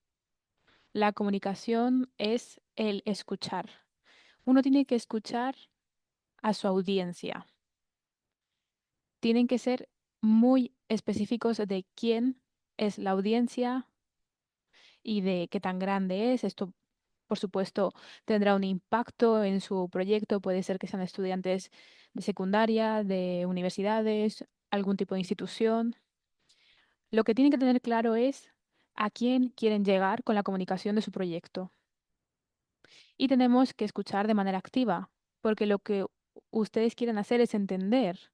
Speaker 2: la comunicación es el escuchar. Uno tiene que escuchar a su audiencia. Tienen que ser muy específicos de quién es la audiencia y de qué tan grande es. Esto, por supuesto, tendrá un impacto en su proyecto. Puede ser que sean estudiantes de secundaria, de universidades, algún tipo de institución. Lo que tienen que tener claro es a quién quieren llegar con la comunicación de su proyecto. Y tenemos que escuchar de manera activa, porque lo que ustedes quieren hacer es entender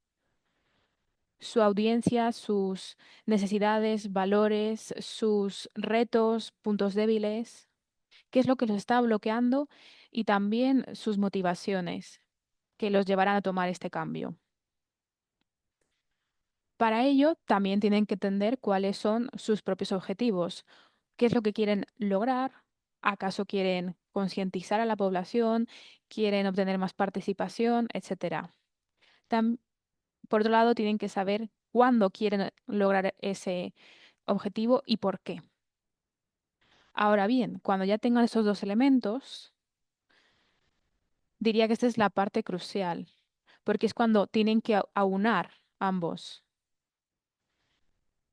Speaker 2: su audiencia, sus necesidades, valores, sus retos, puntos débiles, qué es lo que los está bloqueando y también sus motivaciones que los llevarán a tomar este cambio. Para ello, también tienen que entender cuáles son sus propios objetivos, qué es lo que quieren lograr, acaso quieren concientizar a la población, quieren obtener más participación, etcétera. Por otro lado, tienen que saber cuándo quieren lograr ese objetivo y por qué. Ahora bien, cuando ya tengan esos dos elementos, diría que esta es la parte crucial, porque es cuando tienen que aunar ambos.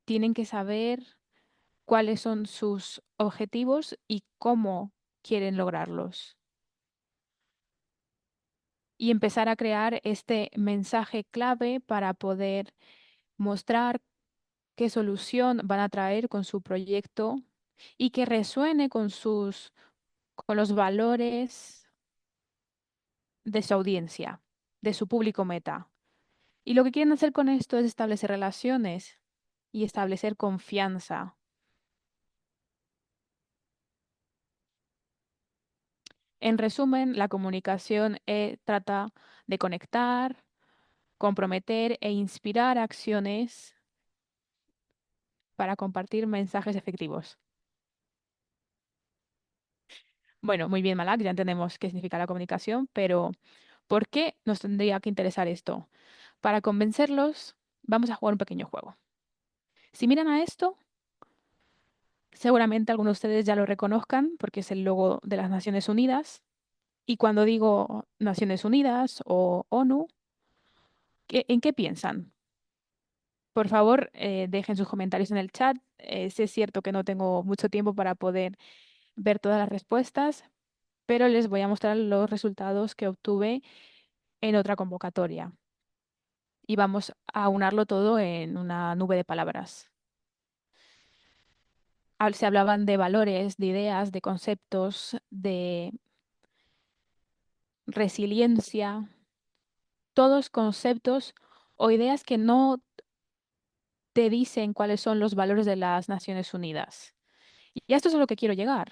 Speaker 2: Tienen que saber cuáles son sus objetivos y cómo quieren lograrlos. Y empezar a crear este mensaje clave para poder mostrar qué solución van a traer con su proyecto y que resuene con los valores de su audiencia, de su público meta. Y lo que quieren hacer con esto es establecer relaciones y establecer confianza. En resumen, la comunicación trata de conectar, comprometer e inspirar acciones para compartir mensajes efectivos. Bueno, muy bien, Malak, ya entendemos qué significa la comunicación, pero ¿por qué nos tendría que interesar esto? Para convencerlos, vamos a jugar un pequeño juego. Si miran a esto, seguramente algunos de ustedes ya lo reconozcan porque es el logo de las Naciones Unidas. Y cuando digo Naciones Unidas o ONU, ¿en qué piensan? Por favor, dejen sus comentarios en el chat. Sí es cierto que no tengo mucho tiempo para poder ver todas las respuestas, pero les voy a mostrar los resultados que obtuve en otra convocatoria y vamos a unarlo todo en una nube de palabras. Se hablaban de valores, de ideas, de conceptos, de resiliencia, todos conceptos o ideas que no te dicen cuáles son los valores de las Naciones Unidas. Y a esto es a lo que quiero llegar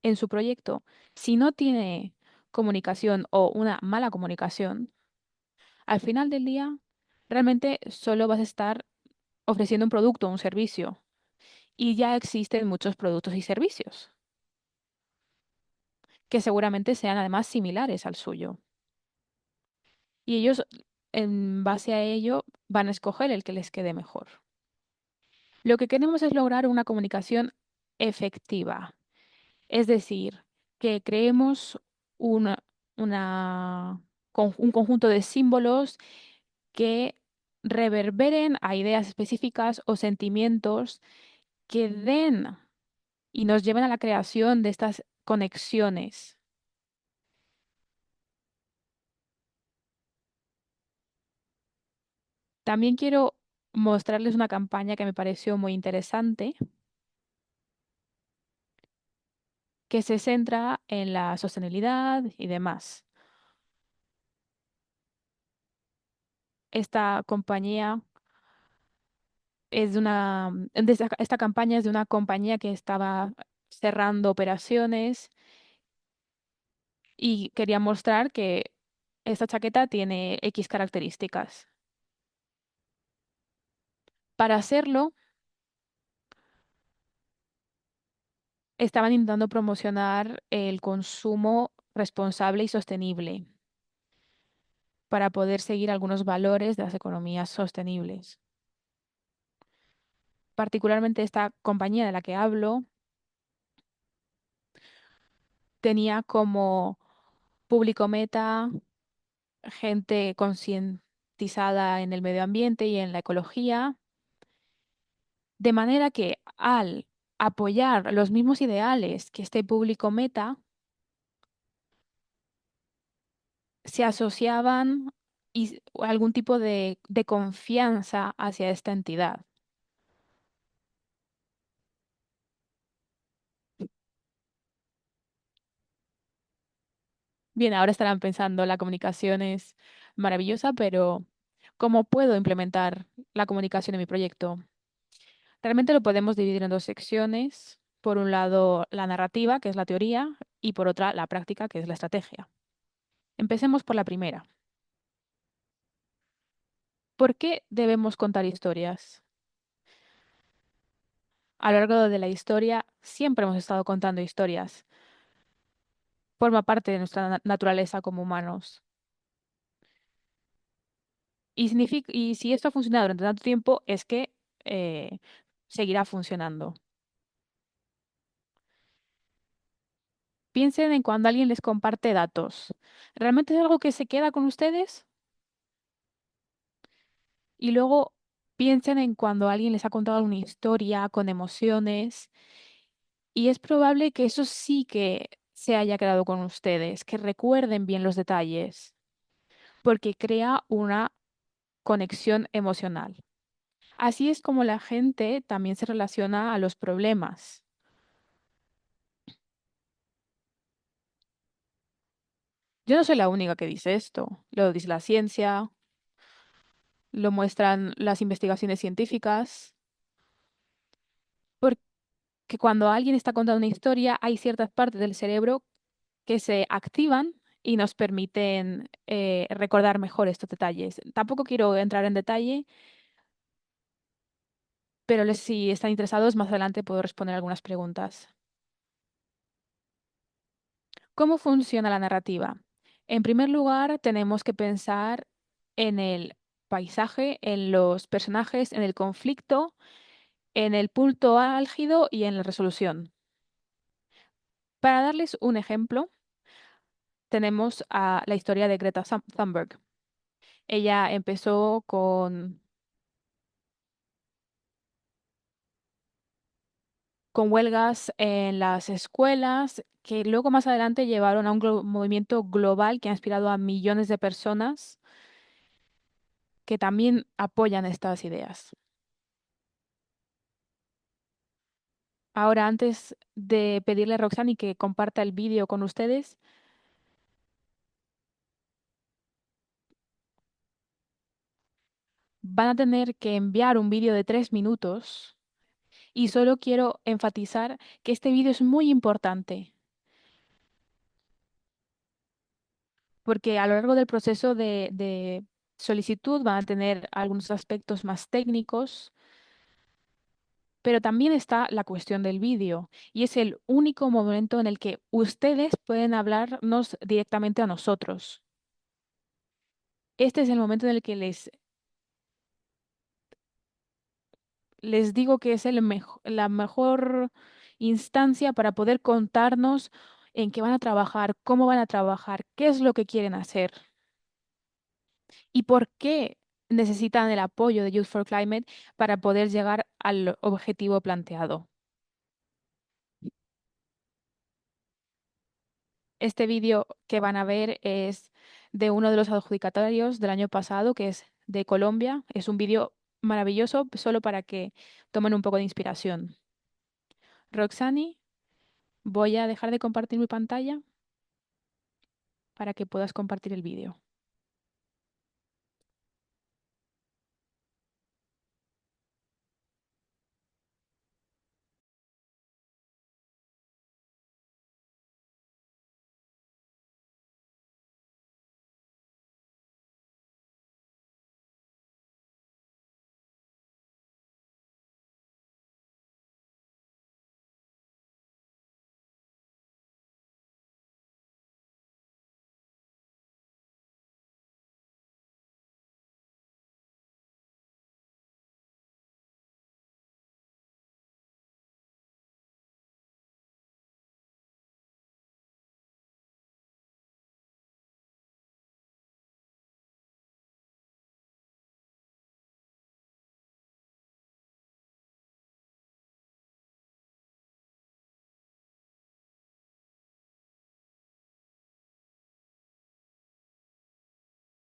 Speaker 2: en su proyecto. Si no tiene comunicación o una mala comunicación, al final del día realmente solo vas a estar ofreciendo un producto o un servicio. Y ya existen muchos productos y servicios que seguramente sean además similares al suyo. Y ellos, en base a ello, van a escoger el que les quede mejor. Lo que queremos es lograr una comunicación efectiva, es decir, que creemos una, un conjunto de símbolos que reverberen a ideas específicas o sentimientos que den y nos lleven a la creación de estas conexiones. También quiero mostrarles una campaña que me pareció muy interesante, que se centra en la sostenibilidad y demás. Esta compañía es de una, esta campaña es de una compañía que estaba cerrando operaciones y quería mostrar que esta chaqueta tiene X características. Para hacerlo, estaban intentando promocionar el consumo responsable y sostenible para poder seguir algunos valores de las economías sostenibles. Particularmente esta compañía de la que hablo tenía como público meta gente concientizada en el medio ambiente y en la ecología, de manera que al apoyar los mismos ideales que este público meta, se asociaban algún tipo de confianza hacia esta entidad. Bien, ahora estarán pensando, la comunicación es maravillosa, pero ¿cómo puedo implementar la comunicación en mi proyecto? Realmente lo podemos dividir en dos secciones. Por un lado, la narrativa, que es la teoría, y por otra, la práctica, que es la estrategia. Empecemos por la primera. ¿Por qué debemos contar historias? A lo largo de la historia siempre hemos estado contando historias. Forma parte de nuestra naturaleza como humanos. Y si esto ha funcionado durante tanto tiempo, es que eh, seguirá funcionando. Piensen en cuando alguien les comparte datos. ¿Realmente es algo que se queda con ustedes? Y luego piensen en cuando alguien les ha contado una historia con emociones y es probable que eso sí que se haya quedado con ustedes, que recuerden bien los detalles, porque crea una conexión emocional. Así es como la gente también se relaciona a los problemas. Yo no soy la única que dice esto, lo dice la ciencia, lo muestran las investigaciones científicas, porque cuando alguien está contando una historia hay ciertas partes del cerebro que se activan y nos permiten recordar mejor estos detalles. Tampoco quiero entrar en detalle, pero si están interesados, más adelante puedo responder algunas preguntas. ¿Cómo funciona la narrativa? En primer lugar, tenemos que pensar en el paisaje, en los personajes, en el conflicto, en el punto álgido y en la resolución. Para darles un ejemplo, tenemos a la historia de Greta Thunberg. Ella empezó con con huelgas en las escuelas, que luego más adelante llevaron a un movimiento global que ha inspirado a millones de personas que también apoyan estas ideas. Ahora, antes de pedirle a Roxani que comparta el vídeo con ustedes, van a tener que enviar un vídeo de 3 minutos y solo quiero enfatizar que este vídeo es muy importante porque a lo largo del proceso de solicitud van a tener algunos aspectos más técnicos, pero también está la cuestión del vídeo y es el único momento en el que ustedes pueden hablarnos directamente a nosotros. Este es el momento en el que les digo que es la mejor instancia para poder contarnos en qué van a trabajar, cómo van a trabajar, qué es lo que quieren hacer y por qué necesitan el apoyo de Youth for Climate para poder llegar al objetivo planteado. Este vídeo que van a ver es de uno de los adjudicatarios del año pasado, que es de Colombia. Es un vídeo maravilloso, solo para que tomen un poco de inspiración. Roxani, voy a dejar de compartir mi pantalla para que puedas compartir el vídeo.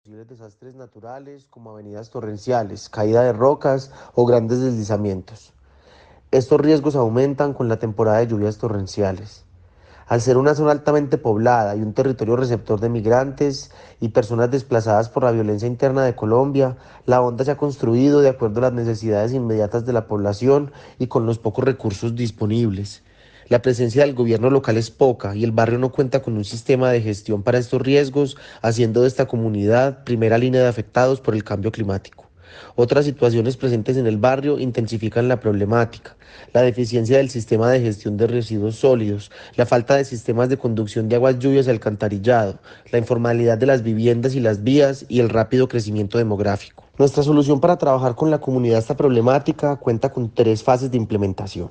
Speaker 3: Posibles desastres naturales como avenidas torrenciales, caída de rocas o grandes deslizamientos. Estos riesgos aumentan con la temporada de lluvias torrenciales. Al ser una zona altamente poblada y un territorio receptor de migrantes y personas desplazadas por la violencia interna de Colombia, la onda se ha construido de acuerdo a las necesidades inmediatas de la población y con los pocos recursos disponibles. La presencia del gobierno local es poca y el barrio no cuenta con un sistema de gestión para estos riesgos, haciendo de esta comunidad primera línea de afectados por el cambio climático. Otras situaciones presentes en el barrio intensifican la problemática: la deficiencia del sistema de gestión de residuos sólidos, la falta de sistemas de conducción de aguas lluvias y alcantarillado, la informalidad de las viviendas y las vías y el rápido crecimiento demográfico. Nuestra solución para trabajar con la comunidad a esta problemática cuenta con 3 fases de implementación.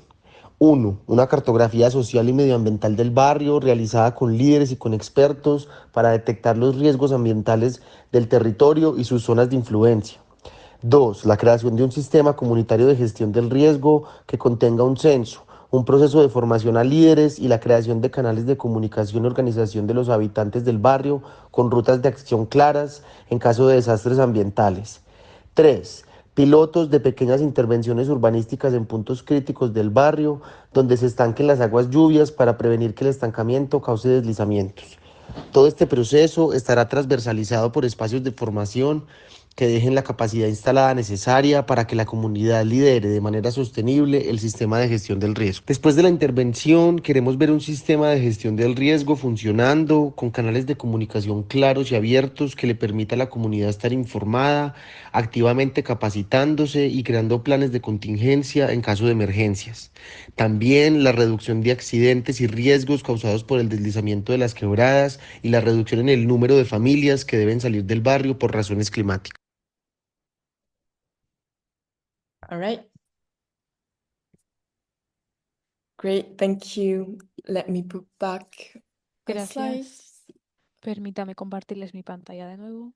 Speaker 3: Uno, una cartografía social y medioambiental del barrio realizada con líderes y con expertos para detectar los riesgos ambientales del territorio y sus zonas de influencia. 2. La creación de un sistema comunitario de gestión del riesgo que contenga un censo, un proceso de formación a líderes y la creación de canales de comunicación y organización de los habitantes del barrio con rutas de acción claras en caso de desastres ambientales. 3. Pilotos de pequeñas intervenciones urbanísticas en puntos críticos del barrio donde se estanquen las aguas lluvias para prevenir que el estancamiento cause deslizamientos. Todo este proceso estará transversalizado por espacios de formación que dejen la capacidad instalada necesaria para que la comunidad lidere de manera sostenible el sistema de gestión del riesgo. Después de la intervención, queremos ver un sistema de gestión del riesgo funcionando con canales de comunicación claros y abiertos que le permita a la comunidad estar informada, activamente capacitándose y creando planes de contingencia en caso de emergencias. También la reducción de accidentes y riesgos causados por el deslizamiento de las quebradas y la reducción en el número de familias que deben salir del barrio por razones climáticas.
Speaker 4: All right. Great, thank you. Let me put back a slide.
Speaker 2: Gracias. Permítame compartirles mi pantalla de nuevo.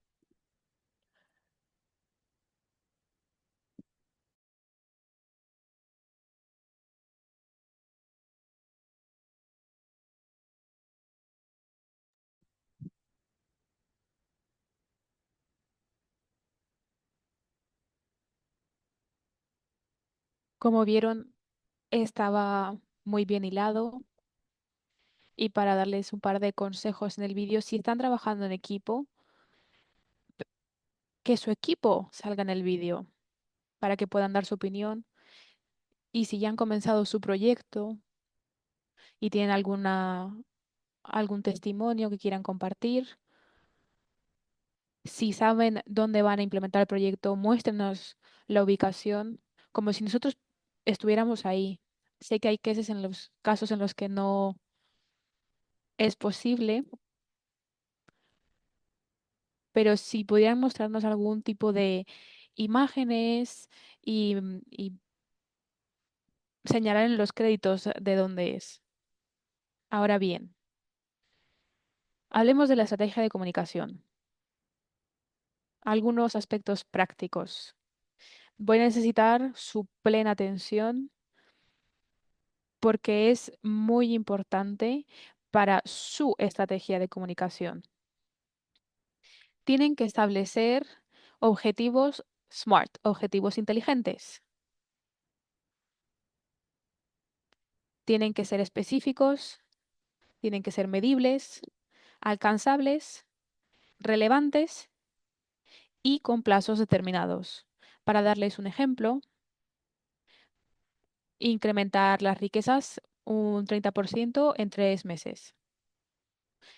Speaker 2: Como vieron, estaba muy bien hilado y para darles un par de consejos en el vídeo, si están trabajando en equipo, que su equipo salga en el vídeo para que puedan dar su opinión y si ya han comenzado su proyecto y tienen algún testimonio que quieran compartir, si saben dónde van a implementar el proyecto, muéstrenos la ubicación, como si nosotros estuviéramos ahí. Sé que hay casos en los que no es posible, pero si pudieran mostrarnos algún tipo de imágenes y señalar en los créditos de dónde es. Ahora bien, hablemos de la estrategia de comunicación. Algunos aspectos prácticos. Voy a necesitar su plena atención porque es muy importante para su estrategia de comunicación. Tienen que establecer objetivos SMART, objetivos inteligentes. Tienen que ser específicos, tienen que ser medibles, alcanzables, relevantes y con plazos determinados. Para darles un ejemplo, incrementar las riquezas un 30% en 3 meses,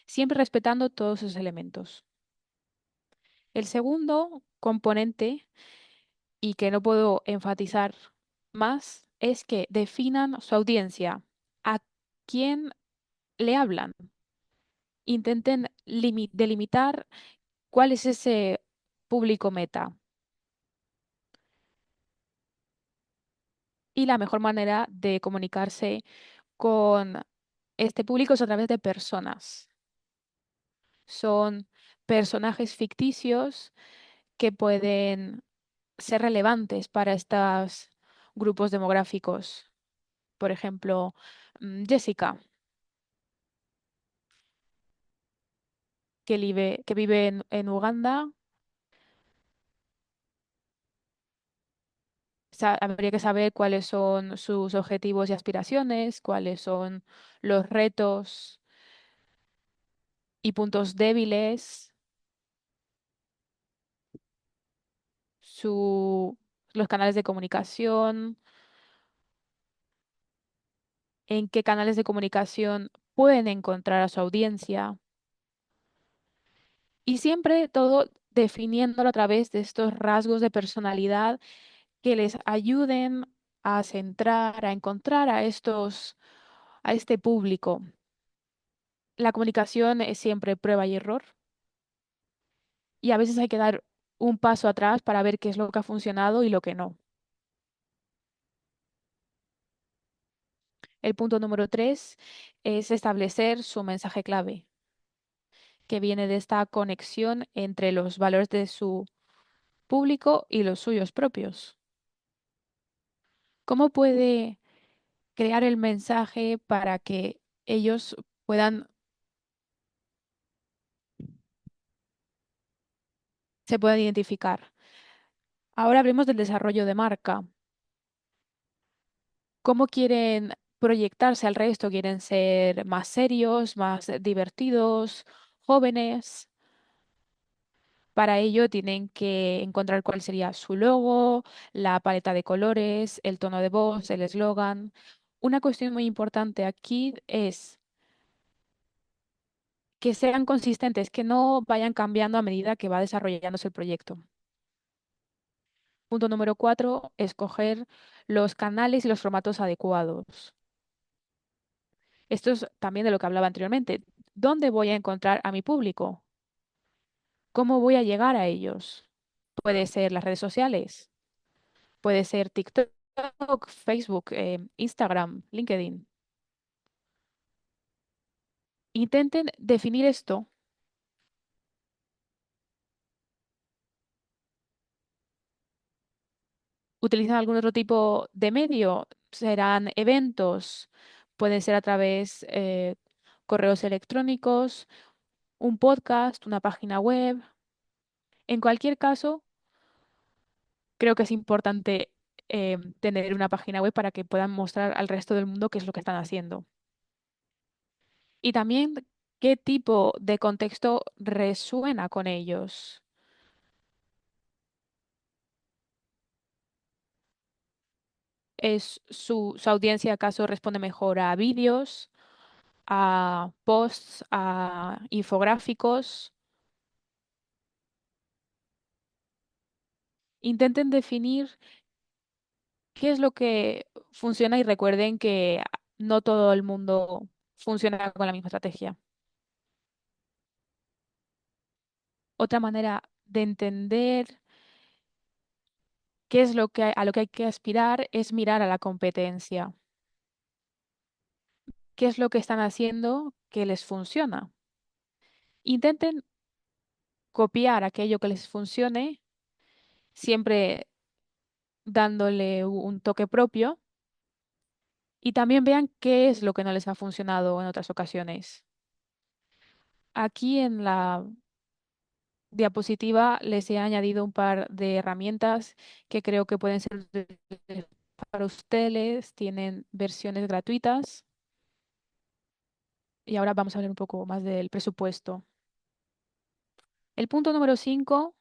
Speaker 2: siempre respetando todos esos elementos. El segundo componente, y que no puedo enfatizar más, es que definan su audiencia, a quién le hablan. Intenten delimitar cuál es ese público meta. Y la mejor manera de comunicarse con este público es a través de personas. Son personajes ficticios que pueden ser relevantes para estos grupos demográficos. Por ejemplo, Jessica, que vive en Uganda. Habría que saber cuáles son sus objetivos y aspiraciones, cuáles son los retos y puntos débiles, su, los canales de comunicación, en qué canales de comunicación pueden encontrar a su audiencia y siempre todo definiéndolo a través de estos rasgos de personalidad que les ayuden a centrar, a encontrar a este público. La comunicación es siempre prueba y error y a veces hay que dar un paso atrás para ver qué es lo que ha funcionado y lo que no. El punto número 3 es establecer su mensaje clave, que viene de esta conexión entre los valores de su público y los suyos propios. ¿Cómo puede crear el mensaje para que ellos puedan, se puedan identificar? Ahora hablemos del desarrollo de marca. ¿Cómo quieren proyectarse al resto? ¿Quieren ser más serios, más divertidos, jóvenes? Para ello tienen que encontrar cuál sería su logo, la paleta de colores, el tono de voz, el eslogan. Una cuestión muy importante aquí es que sean consistentes, que no vayan cambiando a medida que va desarrollándose el proyecto. Punto número 4, escoger los canales y los formatos adecuados. Esto es también de lo que hablaba anteriormente. ¿Dónde voy a encontrar a mi público? ¿Cómo voy a llegar a ellos? Puede ser las redes sociales, puede ser TikTok, Facebook, Instagram, LinkedIn. Intenten definir esto. ¿Utilizan algún otro tipo de medio? Serán eventos, pueden ser a través correos electrónicos, un podcast, una página web. En cualquier caso, creo que es importante tener una página web para que puedan mostrar al resto del mundo qué es lo que están haciendo. Y también qué tipo de contexto resuena con ellos. ¿Es su audiencia acaso responde mejor a vídeos, a posts, a infográficos? Intenten definir qué es lo que funciona y recuerden que no todo el mundo funciona con la misma estrategia. Otra manera de entender qué es lo que, a lo que hay que aspirar es mirar a la competencia. ¿Qué es lo que están haciendo que les funciona? Intenten copiar aquello que les funcione, siempre dándole un toque propio, y también vean qué es lo que no les ha funcionado en otras ocasiones. Aquí en la diapositiva les he añadido un par de herramientas que creo que pueden ser útiles para ustedes. Tienen versiones gratuitas. Y ahora vamos a hablar un poco más del presupuesto. El punto número 5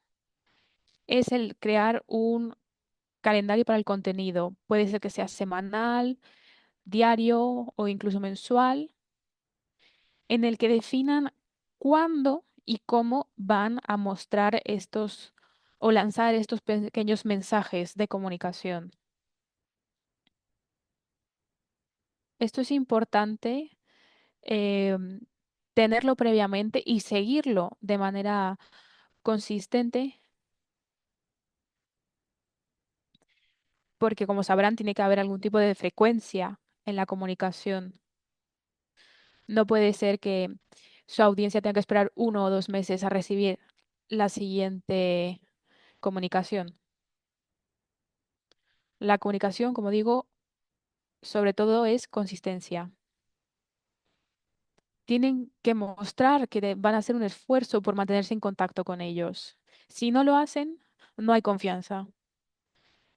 Speaker 2: es el crear un calendario para el contenido. Puede ser que sea semanal, diario o incluso mensual, en el que definan cuándo y cómo van a mostrar estos o lanzar estos pequeños mensajes de comunicación. Esto es importante, em, tenerlo previamente y seguirlo de manera consistente, porque como sabrán, tiene que haber algún tipo de frecuencia en la comunicación. No puede ser que su audiencia tenga que esperar 1 o 2 meses a recibir la siguiente comunicación. La comunicación, como digo, sobre todo es consistencia. Tienen que mostrar que van a hacer un esfuerzo por mantenerse en contacto con ellos. Si no lo hacen, no hay confianza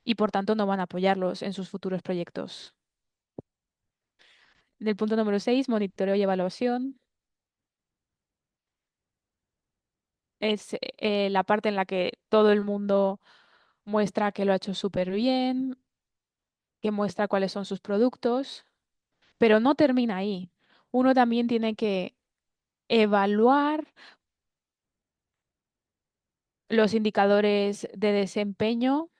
Speaker 2: y por tanto no van a apoyarlos en sus futuros proyectos. Del punto número 6, monitoreo y evaluación. Es la parte en la que todo el mundo muestra que lo ha hecho súper bien, que muestra cuáles son sus productos, pero no termina ahí. Uno también tiene que evaluar los indicadores de desempeño,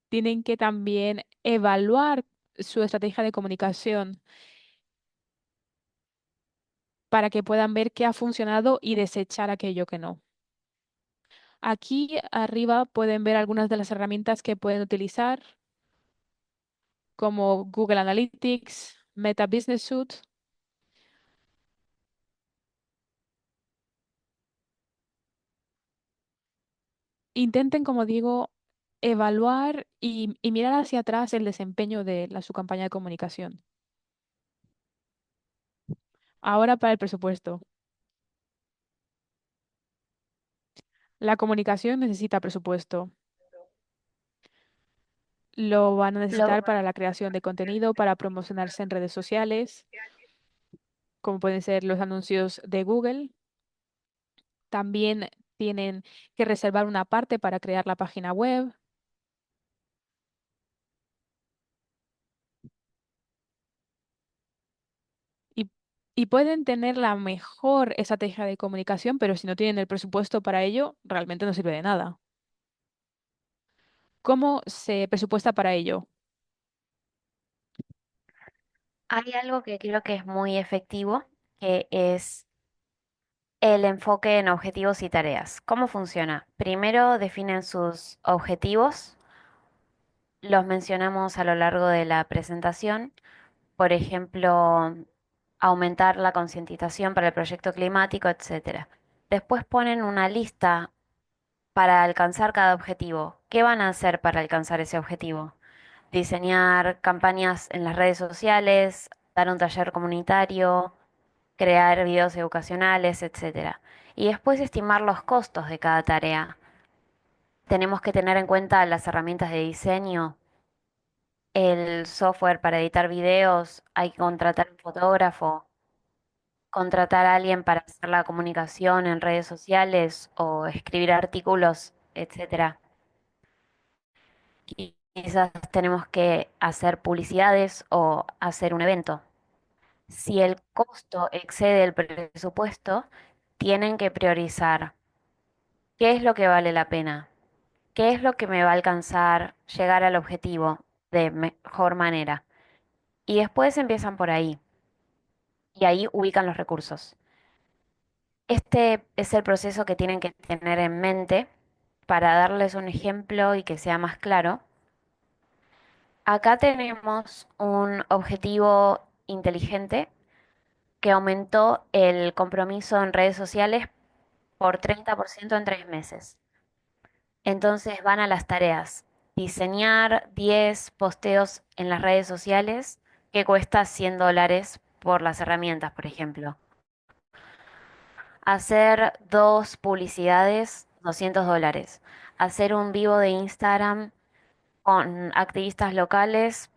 Speaker 2: tienen que también evaluar su estrategia de comunicación para que puedan ver qué ha funcionado y desechar aquello que no. Aquí arriba pueden ver algunas de las herramientas que pueden utilizar, como Google Analytics, Meta Business Suite. Intenten, como digo, evaluar y mirar hacia atrás el desempeño de su campaña de comunicación. Ahora para el presupuesto. La comunicación necesita presupuesto. Lo van a
Speaker 1: Lo,
Speaker 2: necesitar para la creación de contenido, para promocionarse en redes sociales, como pueden ser los anuncios de Google. También tienen que reservar una parte para crear la página web. Y, y pueden tener la mejor estrategia de comunicación, pero si no tienen el presupuesto para ello, realmente no sirve de nada. ¿Cómo se presupuesta para ello?
Speaker 1: hay algo que creo que es muy efectivo, que es el enfoque en objetivos y tareas. ¿Cómo funciona? Primero definen sus objetivos, los mencionamos a lo largo de la presentación. Por ejemplo, aumentar la concientización para el proyecto climático, etcétera. Después ponen una lista para alcanzar cada objetivo. ¿Qué van a hacer para alcanzar ese objetivo? Diseñar campañas en las redes sociales, dar un taller comunitario, crear videos educacionales, etcétera. Y después estimar los costos de cada tarea. tenemos que tener en cuenta las herramientas de diseño, el software para editar videos, hay que contratar un fotógrafo, contratar a alguien para hacer la comunicación en redes sociales o escribir artículos, etcétera. Y quizás tenemos que hacer publicidades o hacer un evento. Si el costo excede el presupuesto, tienen que priorizar qué es lo que vale la pena, qué es lo que me va a alcanzar llegar al objetivo de mejor manera. Y después empiezan por ahí y ahí ubican los recursos. Este es el proceso que tienen que tener en mente para darles un ejemplo y que sea más claro. Acá tenemos un objetivo inteligente que aumentó el compromiso en redes sociales por 30% en 3 meses. Entonces van a las tareas. Diseñar 10 posteos en las redes sociales que cuesta $100 por las herramientas, por ejemplo. Hacer 2 publicidades, $200. Hacer un vivo de Instagram con activistas locales,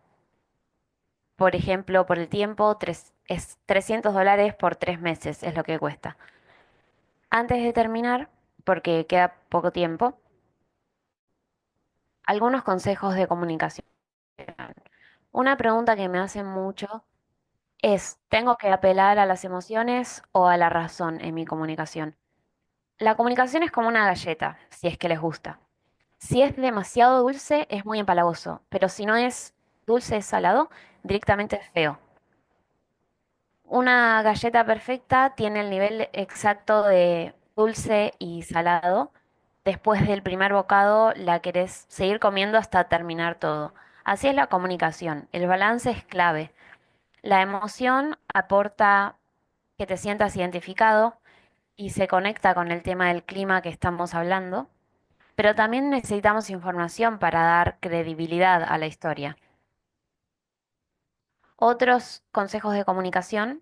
Speaker 1: por ejemplo, por el tiempo, es $300 por 3 meses, es lo que cuesta. Antes de terminar, porque queda poco tiempo, algunos consejos de comunicación. Una pregunta que me hacen mucho es, ¿tengo que apelar a las emociones o a la razón en mi comunicación? La comunicación es como una galleta, si es que les gusta. Si es demasiado dulce, es muy empalagoso, pero si no es dulce, es salado, directamente es feo. Una galleta perfecta tiene el nivel exacto de dulce y salado. Después del primer bocado la querés seguir comiendo hasta terminar todo. Así es la comunicación. El balance es clave. La emoción aporta que te sientas identificado y se conecta con el tema del clima que estamos hablando, pero también necesitamos información para dar credibilidad a la historia. Otros consejos de comunicación: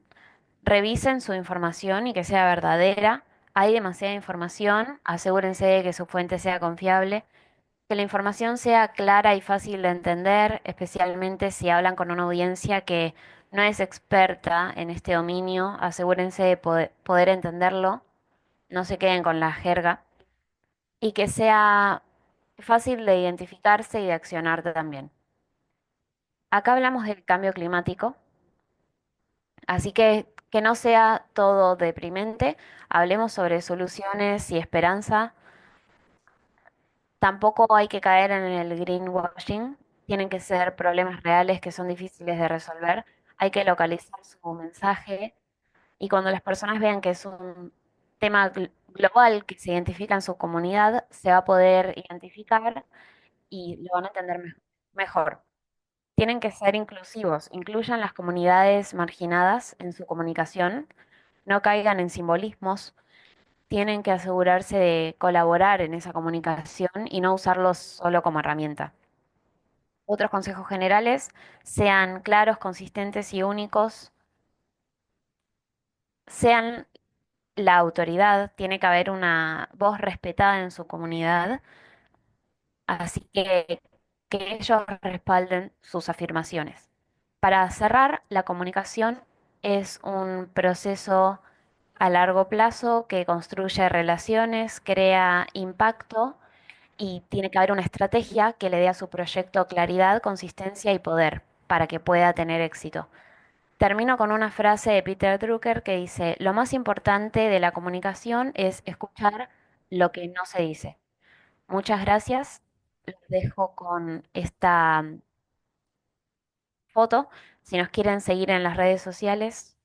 Speaker 1: revisen su información y que sea verdadera. Hay demasiada información, asegúrense de que su fuente sea confiable, que la información sea clara y fácil de entender, especialmente si hablan con una audiencia que no es experta en este dominio. Asegúrense de poder entenderlo, no se queden con la jerga, y que sea fácil de identificarse y de accionar también. Acá hablamos del cambio climático. Así que no sea todo deprimente, hablemos sobre soluciones y esperanza. Tampoco hay que caer en el greenwashing, tienen que ser problemas reales que son difíciles de resolver. Hay que localizar su mensaje y cuando las personas vean que es un tema global que se identifica en su comunidad, se va a poder identificar y lo van a entender mejor. Tienen que ser inclusivos, incluyan las comunidades marginadas en su comunicación, no caigan en simbolismos, tienen que asegurarse de colaborar en esa comunicación y no usarlos solo como herramienta. Otros consejos generales: sean claros, consistentes y únicos, sean la autoridad, tiene que haber una voz respetada en su comunidad, así que ellos respalden sus afirmaciones. Para cerrar, la comunicación es un proceso a largo plazo que construye relaciones, crea impacto y tiene que haber una estrategia que le dé a su proyecto claridad, consistencia y poder para que pueda tener éxito. Termino con una frase de Peter Drucker que dice: lo más importante de la comunicación es escuchar lo que no se dice. Muchas gracias. Los dejo con esta foto. Si nos quieren seguir en las redes sociales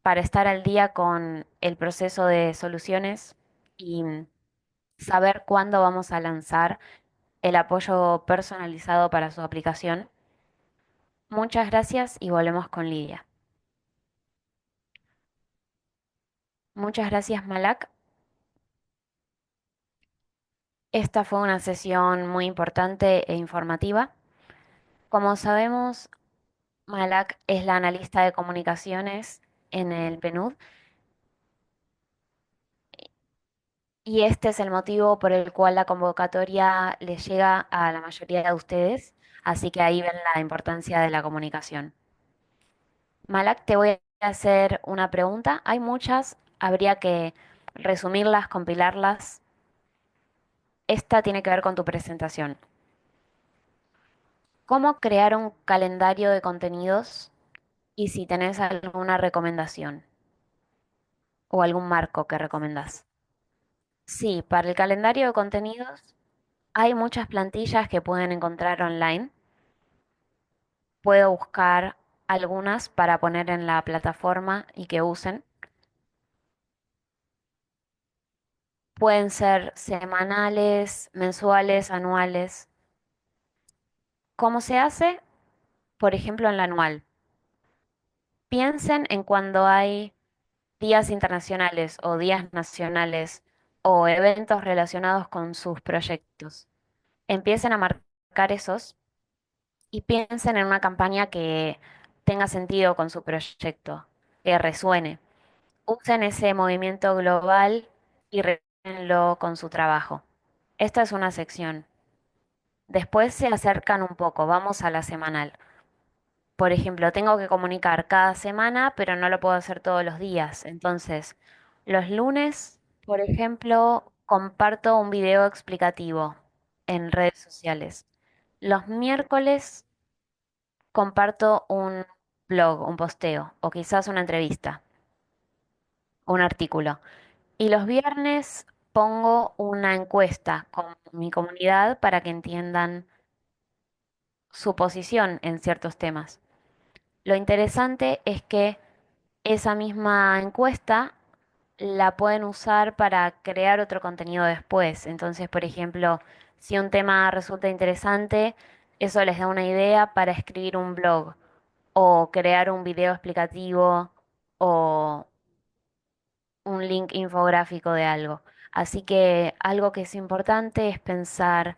Speaker 1: para estar al día con el proceso de soluciones y saber cuándo vamos a lanzar el apoyo personalizado para su aplicación. Muchas gracias y volvemos con Lidia. Muchas gracias, Malak. Esta fue una sesión muy importante e informativa. Como sabemos, Malak es la analista de comunicaciones en el PNUD Y este es el motivo por el cual la convocatoria le llega a la mayoría de ustedes, así que ahí ven la importancia de la comunicación. Malak, te voy a hacer una pregunta. Hay muchas, habría que resumirlas, compilarlas. Esta tiene que ver con tu presentación. ¿Cómo crear un calendario de contenidos y si tenés alguna recomendación o algún marco que recomendás? Sí, para el calendario de contenidos hay muchas plantillas que pueden encontrar online. Puedo buscar algunas para poner en la plataforma y que usen. Pueden ser semanales, mensuales, anuales. ¿Cómo se hace? Por ejemplo, en la anual. Piensen en cuando hay días internacionales o días nacionales o eventos relacionados con sus proyectos. Empiecen a marcar esos y piensen en una campaña que tenga sentido con su proyecto, que resuene. Usen ese movimiento global y relaciónenlo con su trabajo. Esta es una sección. Después se acercan un poco, vamos a la semanal. Por ejemplo, tengo que comunicar cada semana, pero no lo puedo hacer todos los días. Entonces, los lunes, por ejemplo, comparto un video explicativo en redes sociales. Los miércoles comparto un blog, un posteo o quizás una entrevista, un artículo. Y los viernes pongo una encuesta con mi comunidad para que entiendan su posición en ciertos temas. Lo interesante es que esa misma encuesta la pueden usar para crear otro contenido después. Entonces, por ejemplo, si un tema resulta interesante, eso les da una idea para escribir un blog o crear un video explicativo o un link infográfico de algo. Así que algo que es importante es pensar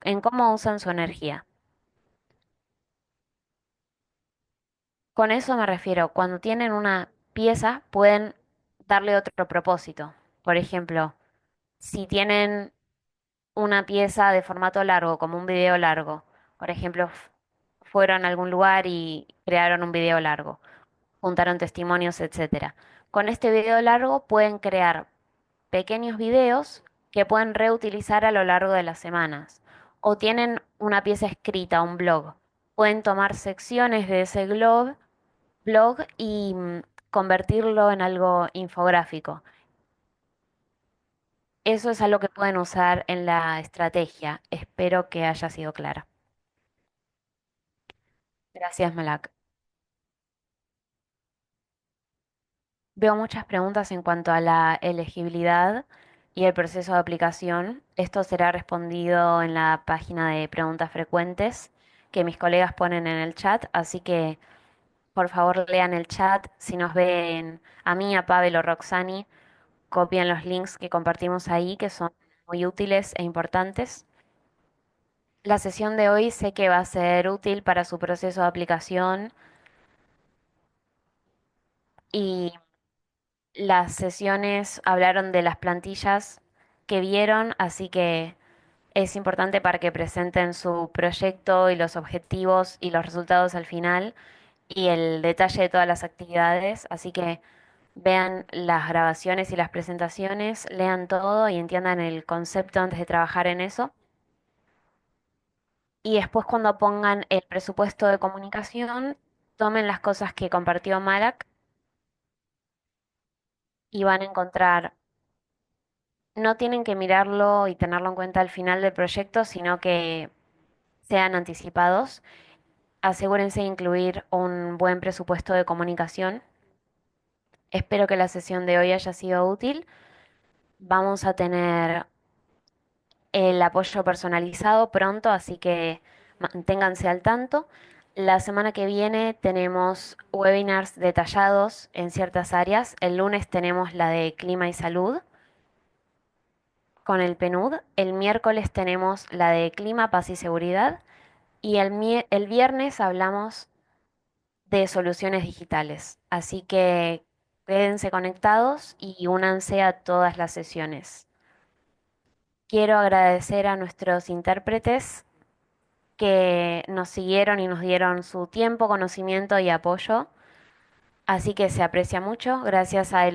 Speaker 1: en cómo usan su energía. Con eso me refiero, cuando tienen una pieza pueden darle otro propósito. Por ejemplo, si tienen una pieza de formato largo, como un video largo, por ejemplo, fueron a algún lugar y crearon un video largo, juntaron testimonios, etcétera. Con este video largo pueden crear pequeños videos que pueden reutilizar a lo largo de las semanas. O tienen una pieza escrita, un blog. Pueden tomar secciones de ese blog y convertirlo en algo infográfico. Eso es algo que pueden usar en la estrategia. Espero que haya sido clara. Gracias, Malak. Veo muchas preguntas en cuanto a la elegibilidad y el proceso de aplicación. Esto será respondido en la página de preguntas frecuentes que mis colegas ponen en el chat, así que por favor lean el chat. Si nos ven a mí, a Pavel o Roxani, copien los links que compartimos ahí, que son muy útiles e importantes. La sesión de hoy sé que va a ser útil para su proceso de aplicación y las sesiones hablaron de las plantillas que vieron, así que es importante para que presenten su proyecto y los objetivos y los resultados al final y el detalle de todas las actividades. Así que vean las grabaciones y las presentaciones, lean todo y entiendan el concepto antes de trabajar en eso. Y después cuando pongan el presupuesto de comunicación, tomen las cosas que compartió Malak y van a encontrar, no tienen que mirarlo y tenerlo en cuenta al final del proyecto, sino que sean anticipados. Asegúrense de incluir un buen presupuesto de comunicación. Espero que la sesión de hoy haya sido útil. Vamos a tener el apoyo personalizado pronto, así que manténganse al tanto. La semana que viene tenemos webinars detallados en ciertas áreas. El lunes tenemos la de clima y salud con el PNUD. El miércoles tenemos la de clima, paz y seguridad. Y el viernes hablamos de soluciones digitales. Así que quédense conectados y únanse a todas las sesiones. Quiero agradecer a nuestros intérpretes que nos siguieron y nos dieron su tiempo, conocimiento y apoyo. Así que se aprecia mucho. Gracias a Eloy